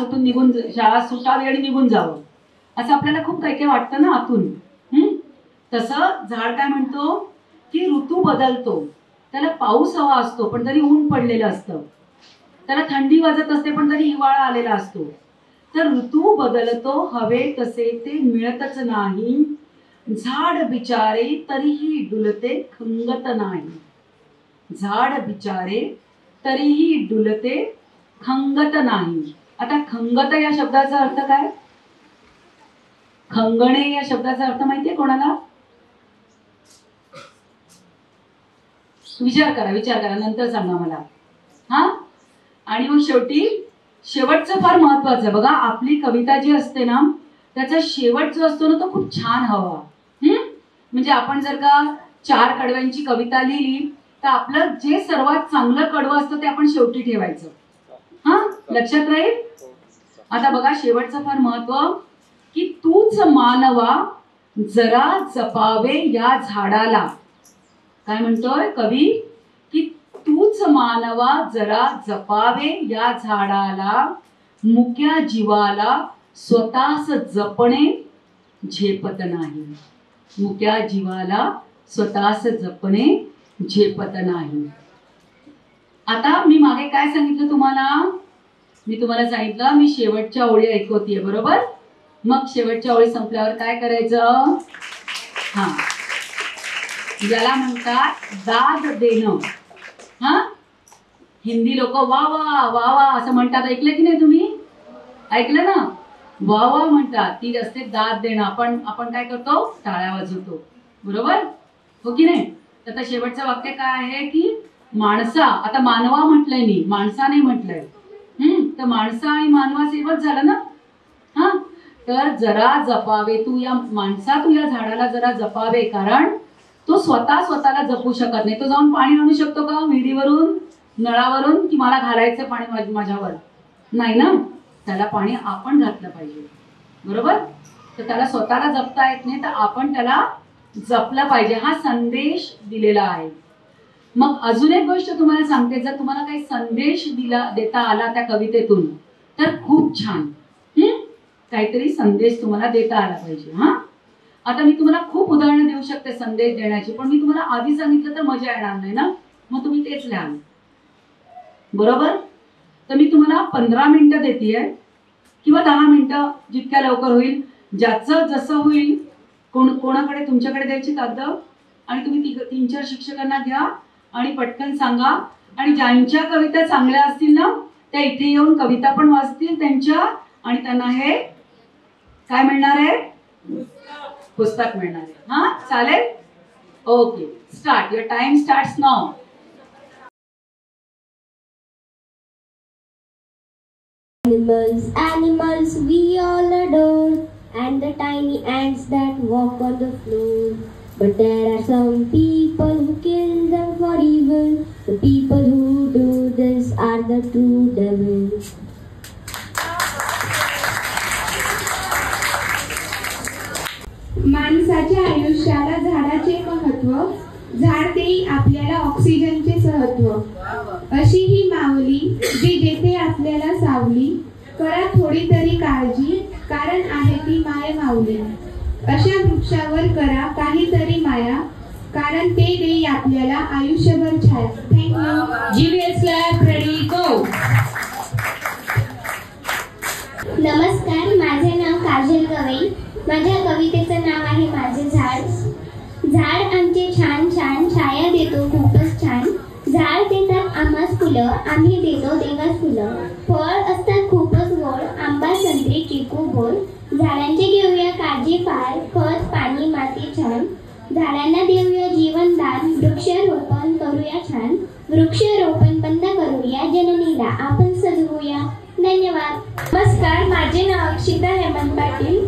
S1: सुटावी आणि निघून जावं, असं आपल्याला खूप काही काही वाटतं ना आतून. तसं झाड काय म्हणतो की ऋतू बदलतो, त्याला पाऊस हवा असतो पण तरी ऊन पडलेलं असतं, त्याला थंडी वाजत असते पण तरी हिवाळा आलेला असतो. तर ऋतू बदलतो हवे तसे ते मिळतच नाही, झाड बिचारे तरीही डुलते खंगत नाही. झाड बिचारे तरीही डुलते खंगत नाही. आता खंगत या शब्दाचा अर्थ काय? खंगणे या शब्दाचा अर्थ माहितीये कोणाला? विचार करा नंतर सांगा मला. हा, आणि मग शेवटचं फार महत्वाचं आहे बघा. आपली कविता जी असते ना त्याचा शेवट जो असतो ना तो खूप छान हवा. म्हणजे आपण जर का 4 कडव्यांची कविता लिहिली तर आपलं जे सर्वात चांगलं कडवं असतं ते आपण शेवटी ठेवायचं. हा, लक्षात राहील. आता बघा शेवटचं फार महत्व की तूच मानवा जरा जपावे या झाडाला. काय म्हणतोय कवी की तूच मानवा जरा जपावे या झाडाला, मुक्या जीवाला स्वतःच जपणे झेपत नाही. मुक्या जीवाला स्वतःच जपणे झेपत नाही. आता मी मागे काय सांगितलं तुम्हाला? मी तुम्हाला सांगितलं मी शेवटच्या ओळी ऐकवतीये, बरोबर? मग शेवटच्या ओळी संपल्यावर काय करायचं? हा, याला म्हणतात दाद देणं. हा, हिंदी लोक वा वा वा वा असं म्हणतात. ऐकलं की नाही तुम्ही? ऐकलं ना? वा वा म्हणतात, ती असते दाद देणं. आपण काय करतो? टाळ्या वाजवतो, बरोबर हो की नाही? आता शेवटचं वाक्य काय आहे की माणसा, आता मानवा म्हटलंय मी, माणसा नाही म्हटलंय. तर माणसा आणि मानवा सेवच झालं ना. हा, तर जरा जपावे तू या माणसा, तू या झाडाला जरा जपावे, कारण तो स्वतःला जपू शकत नाही. तो जाऊन पाणी आणू शकतो का विहिरीवरून, नळावरून, की मला घालायचं पाणी माझ्यावर? नाही ना. त्याला पाणी आपण घातलं पाहिजे, बरोबर? तर त्याला स्वतःला जपता येत नाही, तर आपण त्याला जपलं पाहिजे. हा संदेश दिलेला आहे. मग अजून एक गोष्ट तुम्हाला सांगते, जर तुम्हाला काही संदेश देता आला त्या कवितेतून तर खूप छान. काहीतरी संदेश तुम्हाला देता आला पाहिजे. हा, आता मी तुम्हाला खूप उदाहरणं देऊ शकते संदेश देण्याची, पण मी तुम्हाला आधी सांगितलं तर मजा येणार नाही ना. मग तुम्ही तेच लिहाल, बरोबर? तर मी तुम्हाला 15 मिनिटं देतेय किंवा 10 मिनिटं, जितक्या लवकर होईल, ज्याचं जसं होईल. कोणाकडे तुमच्याकडे द्यायची कागद आणि तुम्ही 3-4 शिक्षकांना घ्या आणि पटकन सांगा. आणि ज्यांच्या कविता चांगल्या असतील ना त्या इथे येऊन कविता पण वाचतील त्यांच्या, आणि त्यांना हे काय मिळणार आहे? पुस्तक मिळणार आहे. हा, चालेल? Okay, start. Your time starts now.
S3: Animals we all adore, and the tiny ants that walk on the floor. But there are some people who kill them for evil. The people who do this are the true devils.
S4: माणसाच्या आयुष्याला झाडाचे महत्व, झाड देई आपल्याला ऑक्सिजनचे सहत्व. अशी ही माऊली जी देते आपल्याला सावली, करा थोडी तरी काळजी, कारण आहे ती माय माऊली. अशा वृक्षावर करा काहीतरी माया, कारण ते देई आपल्याला आयुष्यभर छाया. Thank you.
S1: GVS lab ready go.
S3: नमस्कार, माझे नाव काजल गवई. माझ्या कवितेचं नाव आहे माझे झाड. झाड आमचे छान छान, छाया देतो खूपच छान. झाड देतात आम्हास फुलं, आम्ही देतो देवास फुलं. फळ असतात खूपच गोड, आंबा संत्री चिकू बोर. झाडांचे घेऊया काळजी फार, खत पाणी माती छान. झाडांना देऊया जीवनदान, वृक्षारोपण करूया छान. वृक्षारोपण बंद करूया, जननीला आपण सजवूया. धन्यवाद.
S2: नमस्कार, माझे नाव अक्षिता हेमंत पाटील.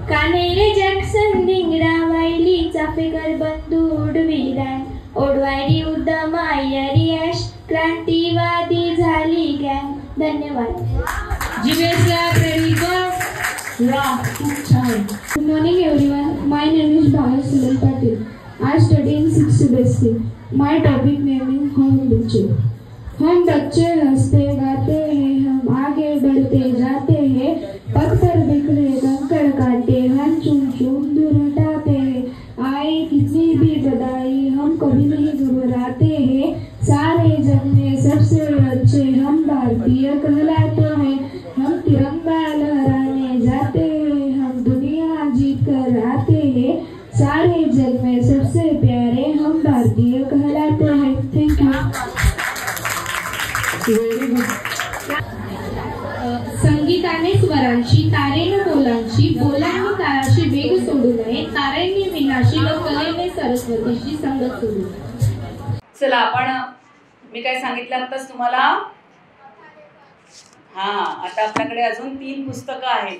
S2: कानेले जॅक्सन धिंगरा वाहिली, चाफेकर बंधू उडविल्यान. ओढवायली उद्दम आयरी यश, क्रांतीवादी झाली गॅंग. धन्यवाद.
S1: जीवीएस लॅब रेडी गो. खूप छान.
S4: Good morning everyone. My name is Bhavesh Sunil Patil. I study in 6th BSc. My topic name is हम बच्चे. हम बच्चे हंसते गाते हैं, हम आगे बढ़ते जाते हैं. पत्थर बिखरे कंकड़ काटे, हम चुम चुम दूर हटाते हैं. आए कितनी भी बधाई, हम कभी नहीं घबराते हैं. सारे जग में सबसे अच्छे हम भारतीय कहलाते हैं. हम तिरंगा लहराने जाते हैं, हम दुनिया जीत कर आते हैं. सारे जग में सबसे प्यारे हम भारतीय कहलाते हैं. Thank you.
S1: Very good.
S4: संगीताने स्वरांशी, तारेनं बोलांशी, बोल व कलेने सरस्वतीची संगत करू.
S1: चला आपण मी काय सांगितलं आताच तुम्हाला. हा आता आपल्याकडे अजून 3 पुस्तकं आहेत.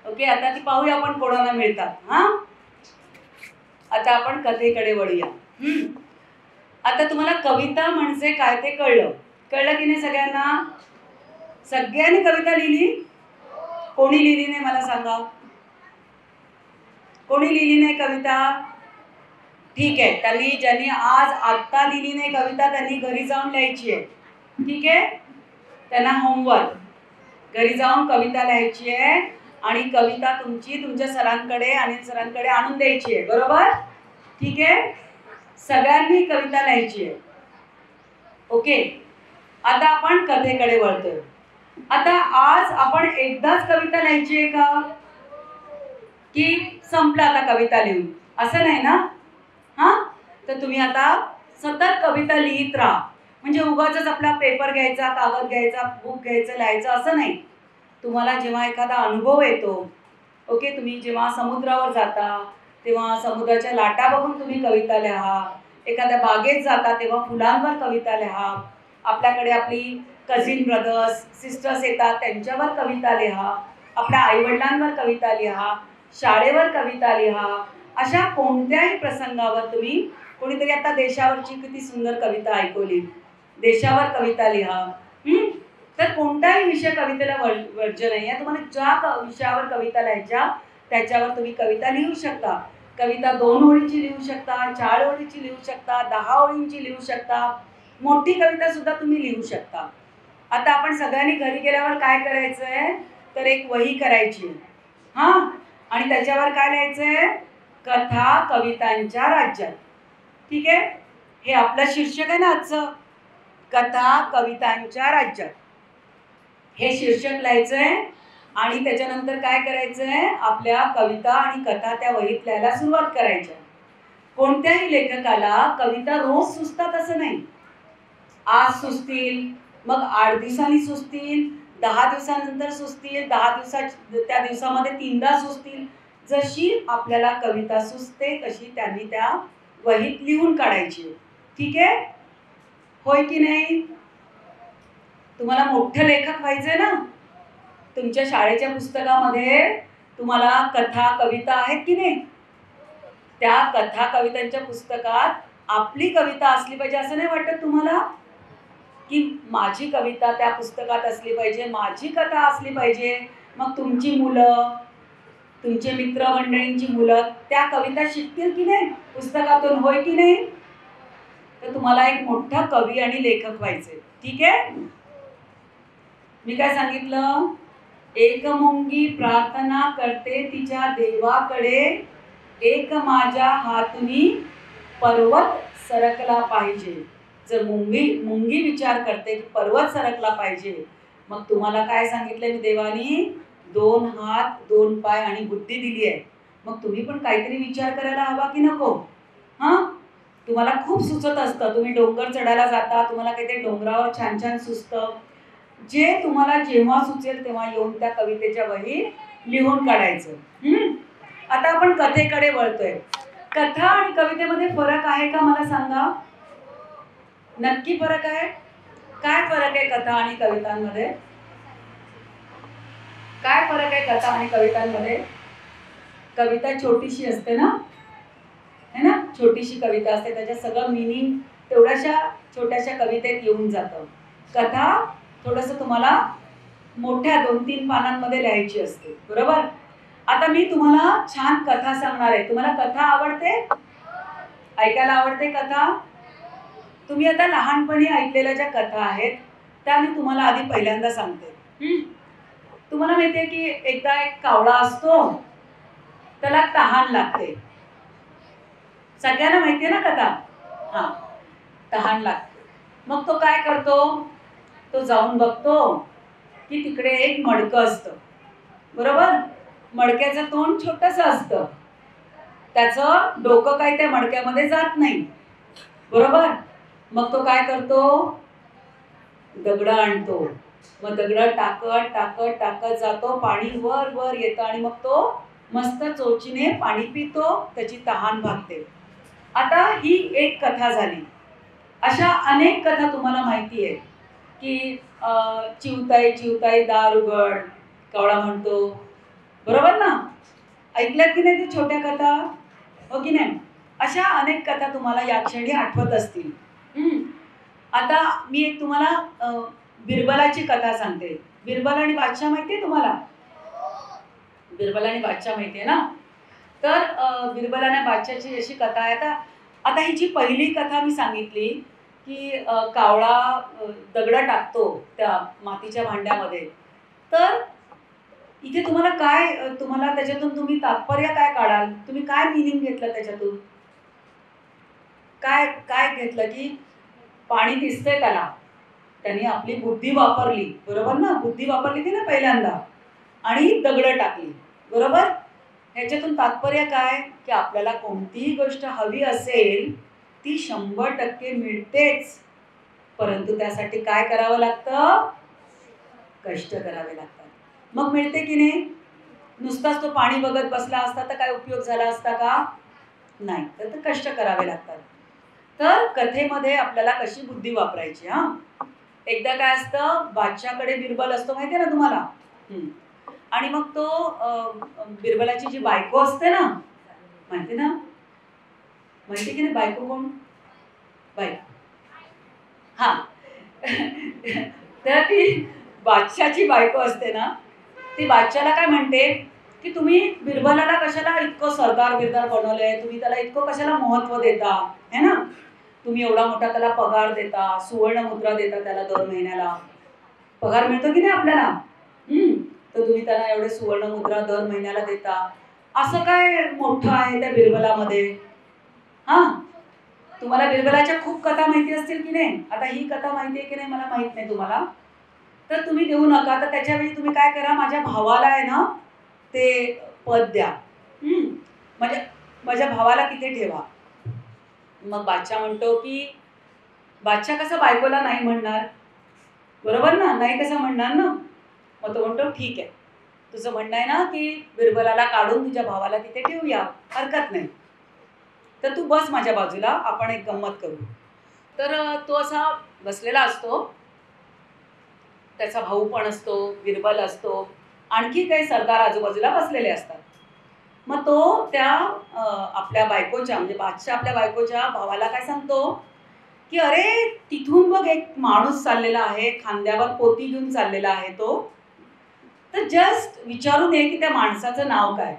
S1: ओके, आता ती पाहूया आपण कोणाला मिळतात. हा आता आपण कथेकडे वळूया. आता तुम्हाला कविता म्हणजे काय ते कळलं की नाही सगळ्यांना? सगळ्यांनी कविता लिहिली? कोणी लिहिली नाही मला सांगा. कोणी लिहिली नाही कविता? ठीक आहे, ज्यांनी आज आत्ता लिहिली नाही कविता त्यांनी घरी जाऊन लिहायची आहे. ठीक आहे, त्यांना होमवर्क घरी जाऊन कविता लिहायची आहे आणि कविता तुमची तुमच्या सरांकडे अनिल सरांकडे आणून द्यायची आहे. बरोबर? ठीक आहे, सगळ्यांनी कविता लिहायची आहे. ओके, आता आपण कथेकडे वळतोय. आता आज आपण एकदाच कविता लिहायची आहे का, की संपलं आता कविता लिहून? असं नाही ना. हा, तर तुम्ही आता सतत कविता लिहित राहा. म्हणजे उगाचच आपला पेपर घ्यायचा, कागद घ्यायचा, बुक घ्यायचं, लिहायचं असं नाही. तुम्हाला जेव्हा एखादा अनुभव येतो, ओके, तुम्ही जेव्हा समुद्रावर जाता तेव्हा समुद्राच्या लाटा बघून तुम्ही कविता लिहा. एखाद्या बागेत जाता तेव्हा फुलांवर कविता लिहा. आपल्याकडे आपली कझिन ब्रदर्स सिस्टर्स येतात त्यांच्यावर कविता लिहा. आपल्या आईवडिलांवर कविता लिहा. शाळेवर कविता लिहा. अशा कोणत्याही प्रसंगावर तुम्ही, कोणीतरी आता देशावरची किती सुंदर कविता ऐकवली, देशावर कविता लिहा. तर कोणताही विषय कवितेला वर्ज्य नाही आहे. तुम्हाला ज्या विषयावर कविता लिहायच्या त्याच्यावर तुम्ही कविता लिहू शकता. कविता 2 ओळीची लिहू शकता, 4 ओळीची लिहू शकता, 10 ओळींची लिहू शकता. मोठी कविता सुद्धा तुम्ही लिहू शकता. आता आपण सगळ्यांनी घरी गेल्यावर काय करायचंय, तर एक वही करायची. हा, आणि त्याच्यावर काय लिहायचंय? कथा कवितांच्या राज्यात. ठीक आहे, हे आपलं शीर्षक आहे ना आजचं, कथा कवितांच्या राज्यात. हे शीर्षक लिहायचंय आणि त्याच्यानंतर काय करायचंय, आपल्या कविता आणि कथा त्या वहीत लिहायला सुरुवात करायच्या. कोणत्याही लेखकाला कविता रोज सुचतात असं नाही. आज सुचतील, मग 8 दिवसांनी सुचतील, 10 दिवसानंतर सुचतील, 10 त्या दिवसामध्ये 3दा सुचतील. जशी आपल्याला कविता सुचते तशी त्यांनी त्या वहीत लिहून काढायची. ठीक आहे, होय की नाही? तुम्हाला मोठं लेखक व्हायचंय ना. तुमच्या शाळेच्या पुस्तकामध्ये तुम्हाला कथा कविता आहेत की नाही? त्या कथा कवितांच्या पुस्तकात आपली कविता असली पाहिजे असं नाही वाटत तुम्हाला? की माझी कविता त्या पुस्तकात असली पाहिजे, माझी कथा असली पाहिजे. मग तुमची मुलं, तुमचे मित्रमंडळींची मुलं त्या कविता शिकतील की नाही पुस्तकातून? होय की नाही? तर तुम्हाला एक मोठा कवी आणि लेखक व्हायचे. ठीक आहे, मी काय सांगितलं? एक मुंगी प्रार्थना करते तिच्या देवाकडे, एक माझ्या हातूनी पर्वत सरकला पाहिजे. जर मुंगी विचार करते की पर्वत सरकला पाहिजे, मग तुम्हाला काय सांगितलं मी देवानी? 2 हात 2 पाय आणि बुद्धी दिली आहे. मग तुम्ही पण काहीतरी विचार करायला हवा की नको? हां, तुम्हाला खूप सुचत असतं. तुम्ही डोंगर चढायला जाता, तुम्हाला काहीतरी डोंगरावर छान छान सुचतं. जे तुम्हाला जेव्हा सुचेल तेव्हा येऊन त्या कवितेच्या वहीत लिहून काढायचं. आता आपण कथेकडे वळतोय. कथा आणि कवितेमध्ये फरक आहे का मला सांगा? नक्की फरक आहे. काय फरक आहे कथा आणि कवितांमध्ये? काय फरक आहे कथा आणि कवितांमध्ये? कविता छोटीशी असते ना, है ना? छोटीशी कविता असते, त्याच्यात सगळं मिनिंग तेवढ्याशा छोट्याशा कवितेत येऊन जातं. कथा थोडंसं तुम्हाला मोठ्या 2-3 पानांमध्ये लिहायची असते. बरोबर? आता मी तुम्हाला छान कथा सांगणार आहे. तुम्हाला कथा आवडते? ऐकायला आवडते कथा? तुम्ही आता लहानपणी ऐकलेल्या ज्या कथा आहेत त्या मी तुम्हाला आधी पहिल्यांदा सांगते. तुम्हाला माहिती आहे की एकदा एक कावळा असतो, त्याला तहान लागते. सगळ्यांना माहिती आहे ना कथा? हां, तहान लागते. मग तो काय करतो? तो जाऊन बघतो की तिकडे एक मडकं असतं. बरोबर? मडक्याचं तोंड छोटंसं असतं, त्याचं डोकं काय त्या मडक्यामध्ये जात नाही. बरोबर? मग तो काय करतो? दगड आणतो. मग दगड टाकत टाकत टाकत जातो, पाणी वर वर येतं आणि मग तो मस्त चोचीने पाणी पितो, त्याची तहान भागते. आता ही एक कथा झाली. अशा अनेक कथा तुम्हाला माहिती आहे की चिवताई चिवताई दार उघड, कावळा म्हणतो, बरोबर ना? ऐकल्यात की नाही ते छोट्या कथा, हो की नाही? अशा अनेक कथा तुम्हाला या क्षणी आठवत असतील. आता मी एक तुम्हाला बिरबलाची कथा सांगते. बिरबल आणि बादशाह माहितीये तुम्हाला? बिरबल आणि बादशाह माहितीये ना? तर बिरबल आणि बादशाहची अशी कथा आहे. आता ही जी पहिली कथा मी सांगितली की कावळा दगड टाकतो त्या मातीच्या भांड्यामध्ये, तर इथे तुम्हाला त्याच्यातून तुम्ही तात्पर्य काय काढाल? तुम्ही काय मिनिंग घेतलं त्याच्यातून? काय काय घेतलं की पाणी दिसतंय त्याने आपली बुद्धी वापरली, बरोबर ना? बुद्धी वापरली ती ना पहिल्यांदा, आणि दगड टाकली, बरोबर? ह्याच्यातून तात्पर्य काय की आपल्याला कोणतीही गोष्ट हवी असेल ती 100% मिळतेच, परंतु त्यासाठी काय करावं लागतं? कष्ट करावे लागतात. मग मिळते की नाही? नुसताच तो पाणी बघत बसला असता तर काय उपयोग झाला असता का? नाही. तर कष्ट करावे लागतात. तर कथेमध्ये आपल्याला कशी बुद्धी वापरायची. एकदा काय असतं, बादशाहकडे बिरबल असतो, माहितीये ना तुम्हाला? आणि मग तो बिरबलाची जी बायको असते ना, माहिती ना? माहिती की नाही बायको कोण? बायको, हा. तर ती बादशाहची बायको असते ना, ती बादशाहला काय म्हणते की तुम्ही बिरबलाला कशाला इतकं सरदार बिरदार बनवलंय, तुम्ही त्याला इतकं कशाला महत्व देता, है ना? तुम्ही एवढा मोठा त्याला पगार देता, सुवर्ण मुद्रा देता त्याला दर महिन्याला. पगार मिळतो की नाही आपल्याला? तर तुम्ही त्याला एवढे सुवर्ण मुद्रा दर महिन्याला देता. असं काय मोठं आहे त्या बिरबलामध्ये? तुम्हाला बिरबलाच्या खूप कथा माहिती असतील की नाही? आता ही कथा माहिती आहे की नाही मला माहित नाही तुम्हाला. तर तुम्ही देऊ नका. तर त्याच्यावेळी तुम्ही काय करा, माझ्या भावाला आहे ना ते पद द्या, म्हणजे माझ्या भावाला तिथे ठेवा. मग बादशाह म्हणतो की बादशाह कसा बायकोला नाही म्हणणार, बरोबर ना? नाही कसं म्हणणार ना? मग तो म्हणतो ठीक आहे, तुझं म्हणणं आहे ना की बिरबलाला काढून तुझ्या भावाला तिथे ठेवूया, हरकत नाही, तर तू बस माझ्या बाजूला, आपण एक गंमत करू. तर तो असा बसलेला असतो, त्याचा भाऊ पण असतो, बिरबल असतो, आणखी काही सरदार आजूबाजूला बसलेले असतात. मग तो त्या आपल्या बायकोच्या, म्हणजे बादशाह आपल्या बायकोच्या भावाला काय सांगतो की अरे तिथून बघ एक माणूस चाललेला आहे, खांद्यावर पोती घेऊन चाललेला आहे तो, तर जस्ट विचारून ये की त्या माणसाचं नाव काय.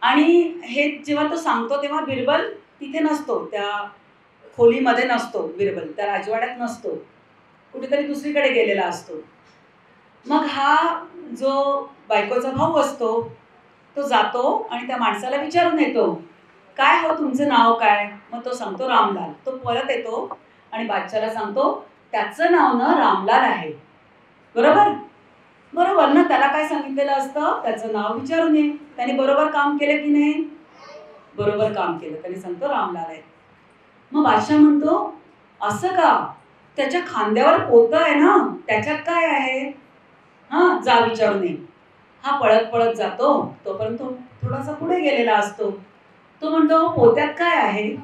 S1: आणि हे जेव्हा तो सांगतो तेव्हा बिरबल तिथे नसतो, त्या खोलीमध्ये नसतो, बिरबल त्या राजवाड्यात नसतो, कुठेतरी दुसरीकडे गेलेला असतो. मग हा जो बायकोचा भाऊ असतो तो जातो आणि त्या माणसाला विचारून येतो, काय हो तुमचं नाव काय? मग तो सांगतो रामलाल. तो परत येतो आणि बादशाहला सांगतो त्याचं नाव ना रामलाल आहे, बरोबर? बरोबर ना? त्याला काय सांगितलेलं असतं, त्याचं नाव विचारून ये. त्याने बरोबर काम केलं की नाही? बरोबर काम केलं. त्याने सांगतो रामलाल आहे. मग बादशाह म्हणतो असं का? त्याच्या खांद्यावर पोतं आहे ना, त्याच्यात काय आहे? जा विचारून ये. हा पळत पळत जातो, तोपर्यंत थोडासा पुढे गेलेला असतो. तो म्हणतो पोत्यात काय आहे?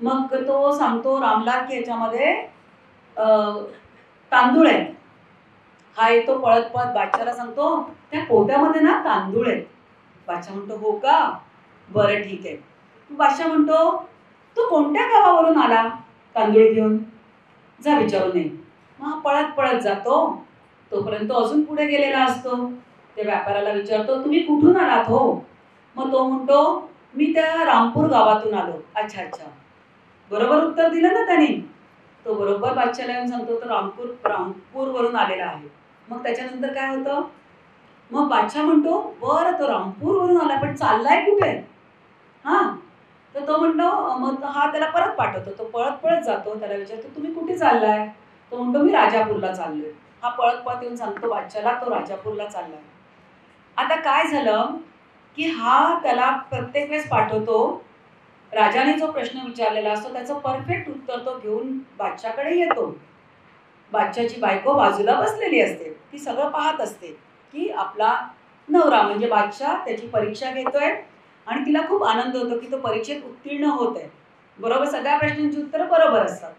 S1: मग तो सांगतो रामलाल की ह्याच्यामध्ये तांदूळ आहेत. हा येतो पळत पळत बादशाहला सांगतो त्या पोत्यामध्ये ना तांदूळ आहेत. बादशाह म्हणतो हो का, बरं ठीक आहे. बादशाह म्हणतो तू कोणत्या गावावरून आला तांदूळ घेऊन? जा विचारून ये. मग पळत पळत जातो, तोपर्यंत अजून पुढे गेलेला असतो. त्या व्यापाऱ्याला विचारतो तुम्ही कुठून आलात हो? मग तो म्हणतो मी त्या रामपूर गावातून आलो. अच्छा अच्छा, बरोबर उत्तर दिलं ना त्याने. तो बरोबर बादशाहला येऊन सांगतो तो रामपूर वरून आलेला आहे. मग त्याच्यानंतर काय होतं, मग बादशाह म्हणतो बरं तो रामपूर वरून आला, पण चाललाय कुठे? तर तो म्हणतो, मग हा त्याला परत पाठवतो. तो पळत पळत जातो, त्याला विचारतो तुम्ही कुठे चाललाय? तो म्हणतो मी राजापूरला चाललोय. हा पळत पळत येऊन सांगतो बादशाहला तो राजापूरला चाललाय. आता काय झालं की हा त्याला प्रत्येक वेळेस पाठवतो. राजाने जो प्रश्न विचारलेला असतो त्याचं परफेक्ट उत्तर तो घेऊन बादशाहकडे येतो. बादशाहची बायको बाजूला बसलेली असते, ती सगळं पाहत असते की आपला नवरा म्हणजे बादशाह त्याची परीक्षा घेतोय आणि तिला खूप आनंद होतो की तो परीक्षेत उत्तीर्ण होत आहे. बरोबर, सगळ्या प्रश्नांची उत्तरं बरोबर असतात.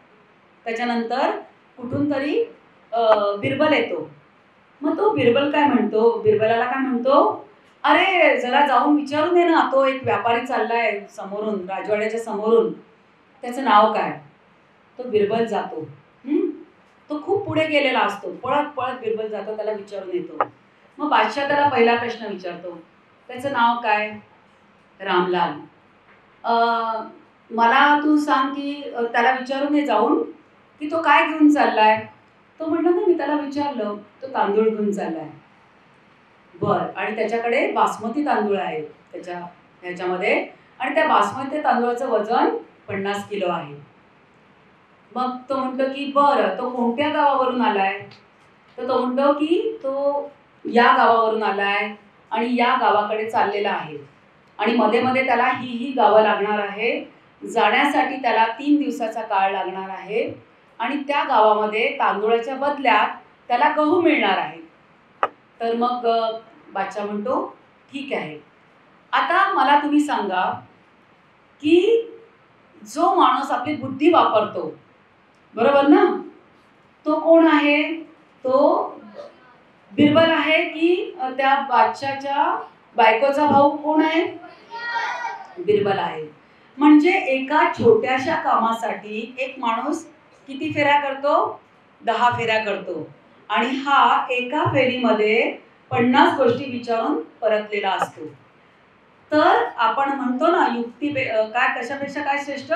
S1: त्याच्यानंतर कुठून तरी बिरबल येतो. मग तो बिरबल काय म्हणतो, बिरबलाला काय म्हणतो, अरे जरा जाऊन विचारून दे ना, तो एक व्यापारी चाललाय समोरून, राजवाड्याच्या समोरून, त्याचं नाव काय. तो बिरबल जातो. तो खूप पुढे गेलेला असतो. पळत पळत बिरबल जातो, त्याला विचारून येतो. मग बादशाह त्याला पहिला प्रश्न विचारतो, त्याचं नाव काय. रामलाल. मला तू सांग की त्याला विचारून दे जाऊन की तो काय घेऊन चाललाय. तो म्हटलं ना, मी त्याला विचारलं, तो तांदूळ घेऊन चाललाय. बर, आणि त्याच्याकडे बासमती तांदूळ आहे त्याच्या ह्याच्यामध्ये, आणि त्या बासमती तांदूळाचं वजन 50 किलो आहे. मग तो म्हणतो की बरं, तो कोणत्या गावावरून आलाय. तर तो म्हणतो की तो या गावावरून आलाय आणि या गावाकडे चाललेला आहे, आणि मध्ये मध्ये त्याला ही गावं लागणार आहे. जाण्यासाठी त्याला 3 दिवसाचा काळ लागणार आहे, आणि त्या गावामध्ये तांदूळाच्या बदल्यात त्याला गहू मिळणार आहे. तर मग बादशाह म्हणतो ठीक आहे. आता मला तुम्ही सांगा की जो माणूस आपली बुद्धी वापरतो, बरोबर ना, तो कोण आहे. तो बिरबल आहे की त्या बादशाहच्या बायकोचा भाऊ कोण आहे. बिरबल आहे. म्हणजे एका छोट्याशा कामासाठी एक माणूस किती फेऱ्या करतो, 10 फेऱ्या करतो, आणि हा एका फेरीमध्ये 50 गोष्टी विचारून परतलेला असतो. तर आपण म्हणतो ना, काय कशापेक्षा काय श्रेष्ठ,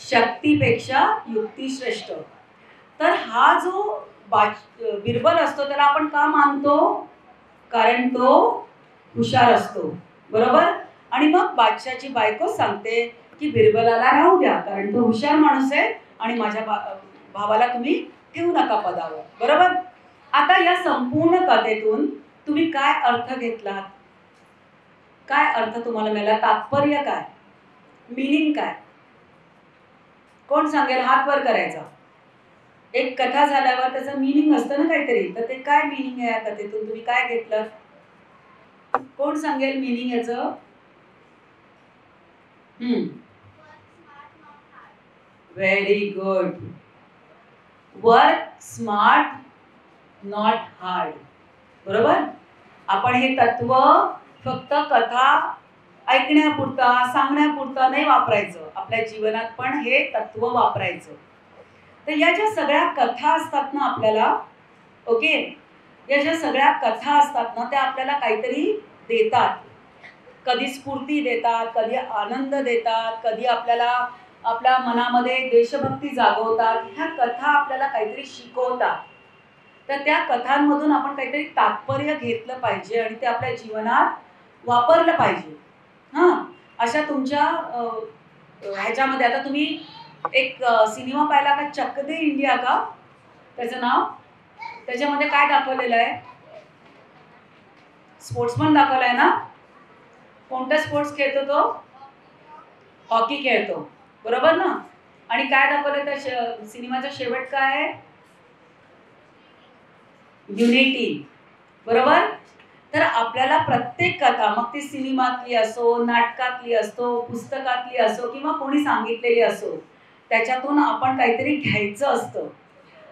S1: शक्तीपेक्षा युक्ती श्रेष्ठ. तर हा जो बिरबल असतो त्याला आपण का मानतो, कारण तो हुशार असतो. बरोबर. आणि मग बादशाहची बायको सांगते की बिरबलाला राहू द्या, कारण तो हुशार माणूस आहे आणि माझ्या भावाला तुम्ही ठेवू नका पदावर. बरोबर. आता या संपूर्ण कथेतून तुम्ही काय अर्थ घेतलात, काय अर्थ तुम्हाला मिळाला, तात्पर्य काय, मिनिंग काय, कोण सांगेल. हात वर करायचा. एक कथा झाल्यावर त्याचं मिनिंग असतं ना काहीतरी, तर ते काय मिनिंग आहे या कथेतून, तुम्ही काय घेतलं, कोण सांगेल मिनिंग याचं. Very good. Work smart not hard. बरोबर. आपण हे तत्व फक्त कथा ऐकण्यापुरता सांगण्यापुरता नाही वापरायचं, आपल्या जीवनात पण हे तत्व वापरायचं. तर या ज्या सगळ्या कथा असतात ना आपल्याला, ओके, या ज्या सगळ्या कथा असतात ना त्या आपल्याला काहीतरी देतात. कधी स्फूर्ती देतात, कधी आनंद देतात, कधी आपल्याला आपल्या मनामध्ये देशभक्ती जागवतात. ह्या कथा आपल्याला काहीतरी शिकवतात. तर त्या कथांमधून आपण काहीतरी तात्पर्य घेतलं पाहिजे आणि ते आपल्या जीवनात वापरलं पाहिजे. अशा तुमच्या ह्याच्यामध्ये आता तुम्ही एक सिनेमा पाहिला का, चक दे इंडिया का त्याचं नाव. त्याच्यामध्ये काय दाखवलेलं आहे, स्पोर्ट्समन दाखवलाय ना. कोणता स्पोर्ट्स खेळतो तो, हॉकी खेळतो. बरोबर ना. आणि काय दाखवलं त्या सिनेमाचा शेवट काय आहे, युनिटी. बरोबर. तर आपल्याला प्रत्येक कथा, मग ती सिनेमातली असो, नाटकातली असो, पुस्तकातली असो किंवा कोणी सांगितलेली असो, त्याच्यातून आपण काहीतरी घ्यायचं असतं.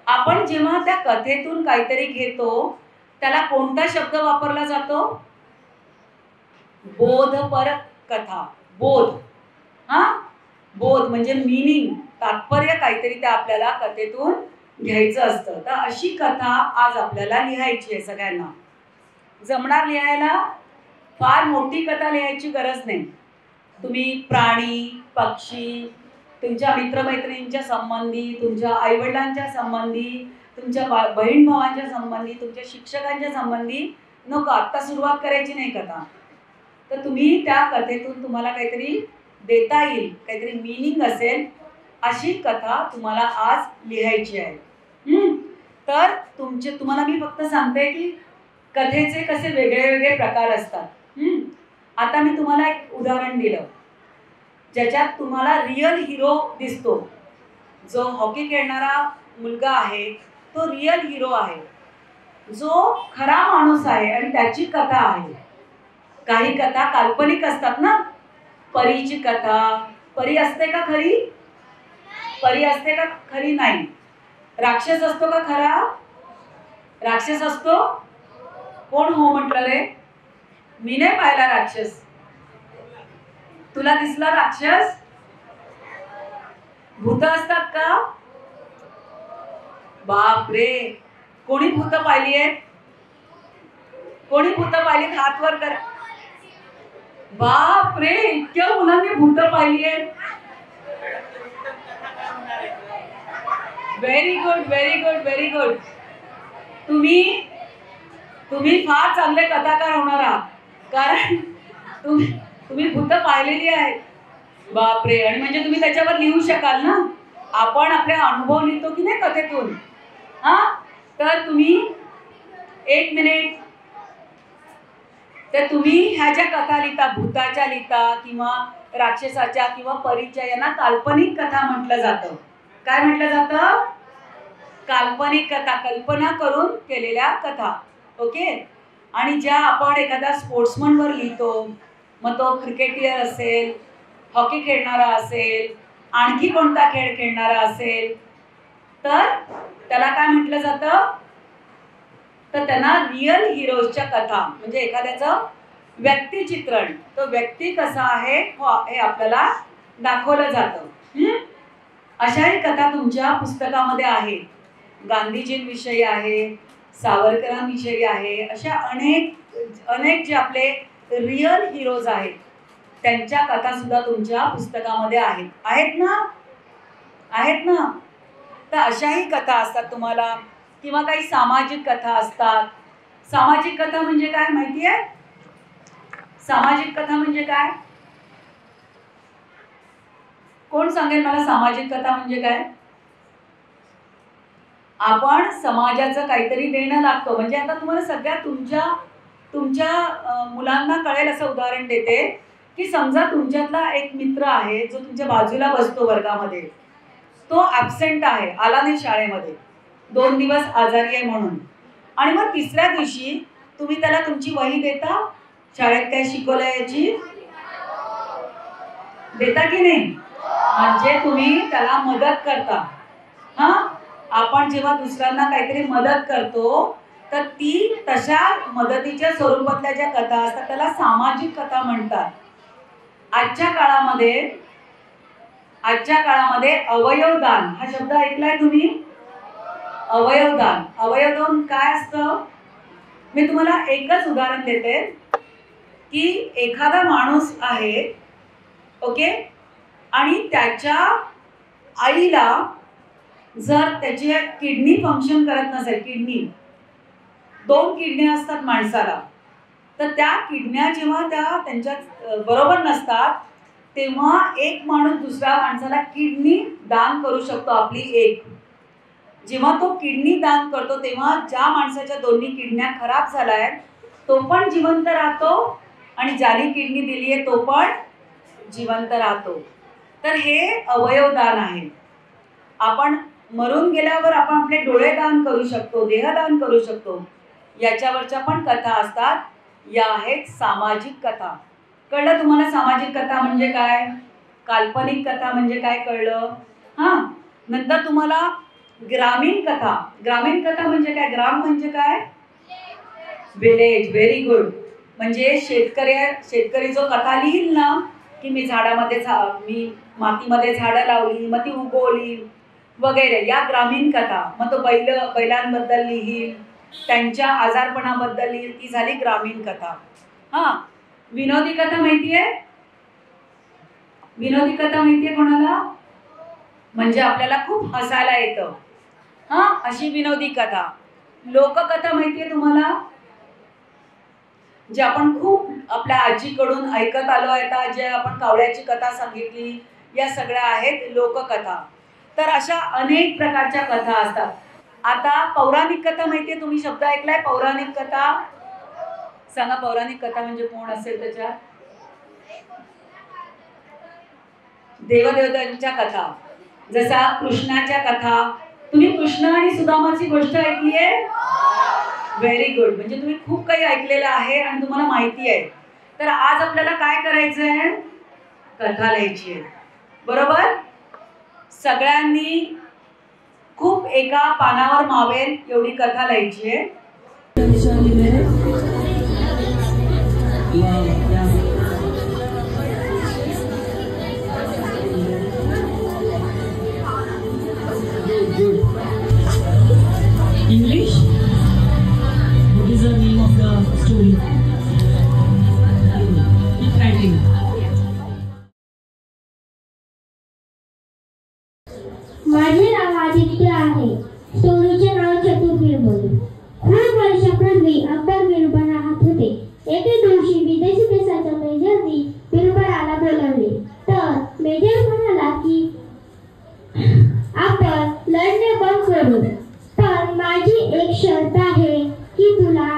S1: आपण जेव्हा त्या कथेतून काहीतरी घेतो त्याला कोणता शब्द वापरला जातो, बोधपर कथा. बोध. बोध म्हणजे मीनिंग, तात्पर्य काहीतरी त्या आपल्याला कथेतून घ्यायचं असतं. तर अशी कथा आज आपल्याला लिहायची आहे. सगळ्यांना जमणार लिहायला. फार मोठी कथा लिहायची गरज नाही. तुम्ही प्राणी पक्षी, तुमच्या मित्रमैत्रिणींच्या संबंधी, तुमच्या आईवडिलांच्या संबंधी, तुमच्या बहीण भावांच्या संबंधी, तुमच्या शिक्षकांच्या संबंधी नको, आत्ता सुरुवात करायची नाही कथा. तर तुम्ही त्या कथेतून तुम्हाला काहीतरी देता येईल, काहीतरी मीनिंग असेल अशी कथा तुम्हाला आज लिहायची आहे. तर तुम्हाला मी फक्त सांगते की कथेचे कसे वेगळे वेगळे प्रकार असतात. आता मी तुम्हाला एक उदाहरण दिलं ज्याच्यात तुम्हाला रिअल हिरो दिसतो. जो हॉकी खेळणारा मुलगा आहे तो रिअल हिरो आहे. जो खरा माणूस आहे आणि त्याची कथा आहे. काही कथा काल्पनिक असतात ना. परीची कथा, परी असते का खरी? परी असते का खरी? नाही. राक्षस असतो का खरा? राक्षस असतो? कोण हो म्हटलं रे? मी नाही पाहिला राक्षस. तुला दिसला राक्षस? भूत असतात का? बापरे, कोणी भूत पाहिली आहेत? कोणी भूत पाहिली? हात वर करा. बापरे, इतक्या मुलांनी भूत पाहिली आहेत. Very good, very good, very good. तुम्ही फार चांगले कथाकार होणार आहात, कारण तुम्ही भूत पाहिलेली आहेत. बापरे. आणि म्हणजे तुम्ही त्याच्यावर लिहू शकाल ना. आपण आपले अनुभव लिहितो की नाही कथेतून. हा, तर तुम्ही 1 मिनिट, तर तुम्ही ह्या ज्या कथा लिहिता, भूताच्या लिहिता किंवा राक्षसाच्या किंवा परीच्या, यांना काल्पनिक कथा म्हटलं जातं. काय म्हटलं जातं? काल्पनिक कथा, कल्पना करून केलेल्या कथा. ओके. आणि ज्या आपण एखादा स्पोर्ट्समनवर लिहितो, मग तो क्रिकेटियर असेल, हॉकी खेळणारा असेल, आणखी कोणता खेळ खेळणारा असेल, तर त्याला काय म्हटलं जातं? तर त्यांना रिअल हिरोजच्या कथा, म्हणजे एखाद्याचं व्यक्तिचित्रण, तो व्यक्ती कसा आहे हे आपल्याला दाखवलं जातं. अशाही कथा तुमच्या पुस्तकामध्ये आहेत. गांधीजींविषयी आहे, सावरकरांविषयी आहे. अशा अनेक जे आपले रिअल हिरोज आहेत त्यांच्या कथा सुद्धा तुमच्या पुस्तकामध्ये आहेत ना? आहेत ना? तर अशाही कथा असतात तुम्हाला. किंवा काही सामाजिक कथा असतात. सामाजिक कथा म्हणजे काय माहिती आहे? सामाजिक कथा म्हणजे काय? कोण सांगेल मला सामाजिक कथा म्हणजे काय? आपण समाजाचं काहीतरी देणं लागतो. म्हणजे आता तुम्हाला सगळ्या तुमच्या मुलांना कळेल असं उदाहरण देते की समजा तुमच्यातला एक मित्र आहे जो तुमच्या बाजूला बसतो वर्गामध्ये. तो ॲब्सेंट आहे, आला नाही शाळेमध्ये, 2 दिवस आजारी आहे म्हणून. आणि मग तिसऱ्या दिवशी तुम्ही त्याला तुमची वही देता, शाळेत काय शिकवलं याची देता की नाही? म्हणजे तुम्ही त्याला मदत करता. हा, आपण जेव्हा दुसऱ्यांना काहीतरी मदत करतो तर ती तशा मदतीच्या स्वरूपातल्या ज्या कथा असतात त्याला सामाजिक कथा म्हणतात. आजच्या काळामध्ये अवयवदान हा शब्द ऐकलाय तुम्ही? अवयवदान. अवयवदान काय असतं? मी तुम्हाला एकच उदाहरण देते की एखादा माणूस आहे, ओके, आणि त्याच्या आईला जर त्याची किडनी फंक्शन करत नसेल, किडनी 2 किडन्या असतात माणसाला, तर त्या किडन्या जेव्हा त्यांच्या बरोबर नसतात तेव्हा एक माणूस दुसऱ्या माणसाला किडनी दान करू शकतो, आपली एक. जेव्हा तो किडनी दान करतो तेव्हा ज्या माणसाच्या दोन्ही किडन्या खराब झाल्या आहेत तो पण जिवंत राहतो आणि ज्याने किडनी दिली आहे तो पण जिवंत राहतो. तर हे अवयवदान आहे. आपण मरून गेल्यावर आपण आपले डोळे दान करू शकतो, देहदान करू शकतो. याच्यावरच्या पण कथा असतात. या आहेत सामाजिक कथा. कळलं तुम्हाला सामाजिक कथा म्हणजे काय? काल्पनिक कथा म्हणजे काय कळलं? हां, नंतर तुम्हाला ग्रामीण कथा. ग्रामीण कथा म्हणजे काय? ग्राम म्हणजे काय? विलेज. Very good. म्हणजे शेतकरी जो कथा लिहिल ना की मी मातीमध्ये झाडं लावली, मग ती उगवली वगैरे, या ग्रामीण कथा. मग तो बैलांबद्दल लिहिल, त्यांच्या आजारपणाबद्दल लिहिल, ती झाली ग्रामीण कथा. हां, विनोदी कथा माहितीये? विनोदी कथा माहितीये कोणाला? म्हणजे आपल्याला खूप हसायला येतं, हां, अशी विनोदी कथा. लोककथा माहितीये तुम्हाला? जे आपण खूप आपल्या आजीकडून ऐकत आलो आहे, जे आपण कावळ्याची कथा सांगितली, या सगळ्या आहेत लोककथा. तर अशा अनेक प्रकारच्या कथा असतात. आता पौराणिक कथा माहितीये? तुम्ही शब्द ऐकलाय पौराणिक कथा? सांगा, पौराणिक कथा म्हणजे कोण असेल त्याच्यात? देवदेवतांच्या कथा, जसा कृष्णाच्या कथा. तुम्ही कृष्ण आणि सुदामाची गोष्ट ऐकली आहे? Very good. म्हणजे तुम्ही खूप काही ऐकलेलं आहे आणि तुम्हाला माहिती आहे. तर आज आपल्याला काय करायचं आहे? कथा लिहायची आहे. बरोबर? सगळ्यांनी खूप एका पानावर मावेल एवढी कथा लिहायची आहे.
S5: English? What is the name of the story? Keep writing.
S3: माझे नाव आदित्य आहे. स्टोरीचे नाव चतुर बिरबल. खूप वर्षापूर्वी अकबर बिरबल राहत होते. एके दिवशी विदेशी देशाच्या मेजरनी बिरबलाला बोलवले. तर मेजर म्हणाला की आपण लढणे बंद करू, पण माझी एक शर्त आहे की तुला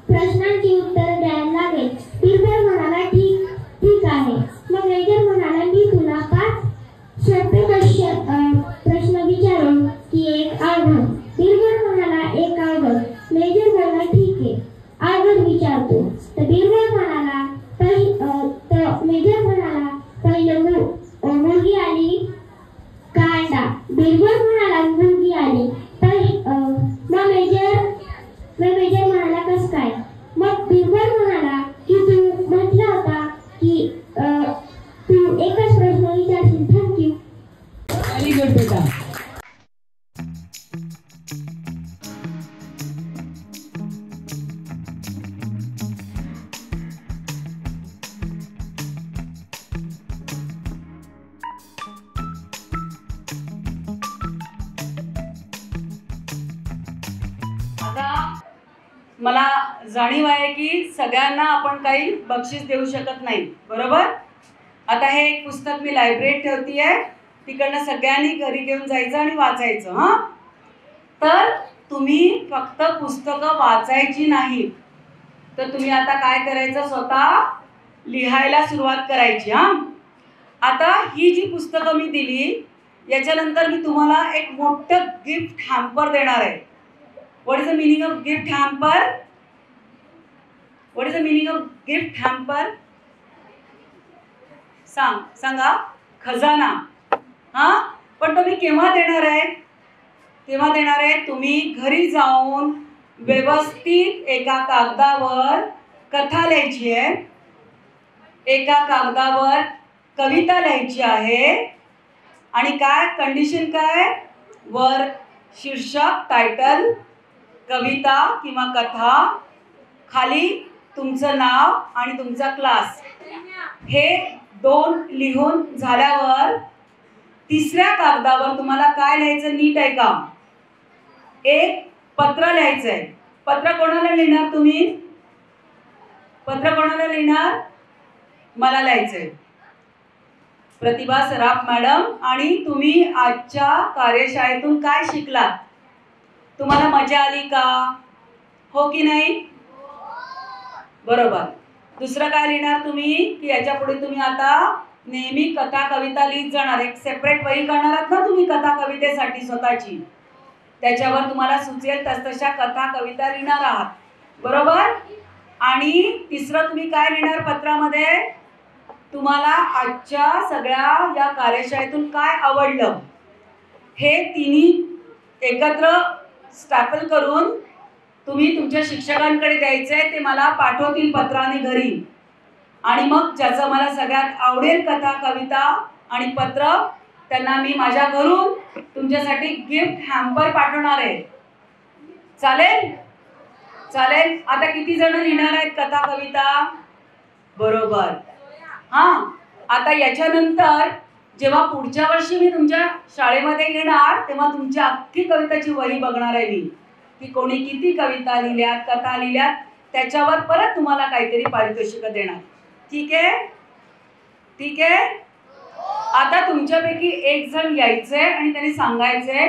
S3: प्रश्नांची उत्तरं द्यायला लागेल. बिरबल म्हणाला ठीक आहे. मग मेजर म्हणाला मी तुला 5 सोपे प्रश्न विचारून की एक अवघड. बिरबल म्हणाला एक अवघड. मेजर बोलला ठीक आहे, अवघड विचारतो. तर बिरबल म्हणाला मेजर म्हणाला पहिलं मुलगी आली का अंडा? बिरबल म्हणाला मुलगी आली. मग मेजर म्हणाला कस काय? मग बिरबल म्हणाला की तू म्हटला होता की तू एकच प्रश्न विचारशील. थँक्यू.
S5: Very good, beta.
S1: आता मला जाणीव आहे की सगळ्यांना आपण काही बक्षीस देऊ शकत नाही. बरोबर? आता हे एक पुस्तक मी लायब्ररीत ठेवती आहे. तिकडनं सगळ्यांनी घरी घेऊन जायचं आणि वाचायचं. हां, तर तुम्ही फक्त पुस्तकं वाचायची नाही, तर तुम्ही आता काय करायचं? स्वतः लिहायला सुरुवात करायची. हां, आता ही जी पुस्तकं मी दिली याच्यानंतर मी तुम्हाला एक मोठं गिफ्ट हॅम्पर देणार आहे. What is the meaning of gift hamper? What is the meaning of gift hamper? सांगा. खजाना. हां, पण तो मी केव्हा देणार आहे? तेव्हा देणार आहे तुम्ही घरी जाऊन व्यवस्थित एका कागदावर कथा लिहायची आहे, एका कागदावर कविता लिहायची आहे. आणि काय कंडिशन काय? वर शीर्षक, टायटल, कविता किंवा कथा, खाली तुमचं नाव आणि तुमचा क्लास. हे 2 लिहून झाल्यावर तिसऱ्या कागदावर तुम्हाला काय लिहायचं? नीट आहे का? एक पत्र लिहायचं आहे. पत्र कोणाला लिहिणार तुम्ही? पत्र कोणाला लिहिणार? मला लिहायचंय. प्रतिभा सराफ मॅडम. आणि तुम्ही आजच्या कार्यशाळेतून काय शिकलात? तुम्हाला मजा आली का? हो की नाही? बरोबर. दुसरं काय लिहिणार तुम्ही की याच्या पुढे तुम्ही आता नेहमी कथा कविता लिहित जाणार. एक सेपरेट वही करणार आहात ना तुम्ही कथा कवितेसाठी स्वतःची. त्याच्यावर तुम्हाला सुचेल तसतशा कथा कविता लिहिणार आहात. बरोबर? आणि तिसरं तुम्ही काय लिहिणार पत्रामध्ये? तुम्हाला आजच्या सगळ्या या कार्यशाळेतून काय आवडलं हे तिन्ही एकत्र स्टॅपल करून तुम्ही तुमच्या शिक्षकांकडे द्यायचंय. ते मला पाठवतील पत्राने घरी. आणि मग ज्याचं मला सगळ्यात आवडेल कथा कविता आणि पत्र त्यांना मी माझ्या घरून तुमच्यासाठी गिफ्ट हॅम्पर पाठवणार आहे. चालेल? चालेल. आता किती जण लिहिणार आहेत कथा कविता? बरोबर. हां, आता याच्यानंतर जेव्हा पुढच्या वर्षी मी तुमच्या शाळेमध्ये येणार तेव्हा तुमची अख्खी कविताची वही बघणार आहे मी की कोणी किती कविता लिहिल्यात, कथा लिहिल्यात. त्याच्यावर परत तुम्हाला काहीतरी पारितोषिक देणार. ठीक आहे? ठीक आहे. आता तुमच्यापैकी एक जण यायचंय आणि त्याने सांगायचंय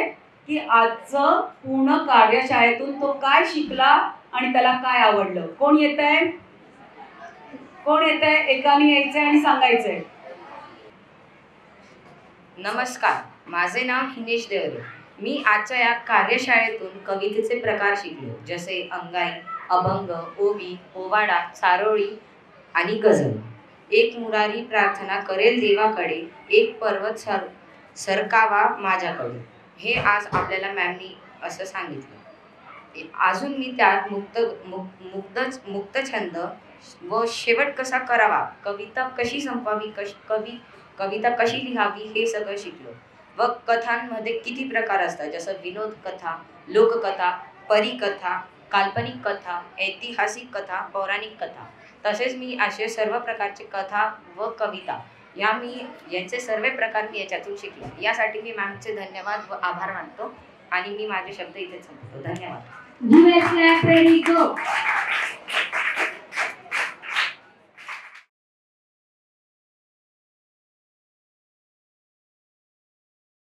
S1: की आजचं पूर्ण कार्यशाळेतून तो काय शिकला आणि त्याला काय आवडलं. कोण येतंय? कोण येतंय? एकाने यायचंय आणि सांगायचंय.
S6: नमस्कार, माझे नाव हिनेश देवरे. मी आजच्या या कार्यशाळेतून कवितेचे प्रकार शिकलो, जसे अंगाई, अभंग, ओवी, पोवाडा, चारोळी आणि गझल. एक मुरारी प्रार्थना करेल देवाकडे, एक पर्वत सरकावा माझ्याकडे. हे आज आपल्याला मॅमनी असं सांगितलं. अजून मी त्यात मुक्तछंद व शेवट कसा करावा, कविता कशी संपवावी, कविता कशी लिहावी हे सगळं शिकलो. व कथांमध्ये किती प्रकार असतात, जसं विनोद कथा, लोककथा, परिकथा, काल्पनिक कथा, ऐतिहासिक कथा, पौराणिक कथा. तसेच मी असे सर्व प्रकारचे कथा व कविता यांचे सर्व प्रकार मी याच्यातून शिकले. यासाठी मी मॅमचे धन्यवाद व आभार मानतो आणि मी माझे शब्द इथे संपवतो. धन्यवाद.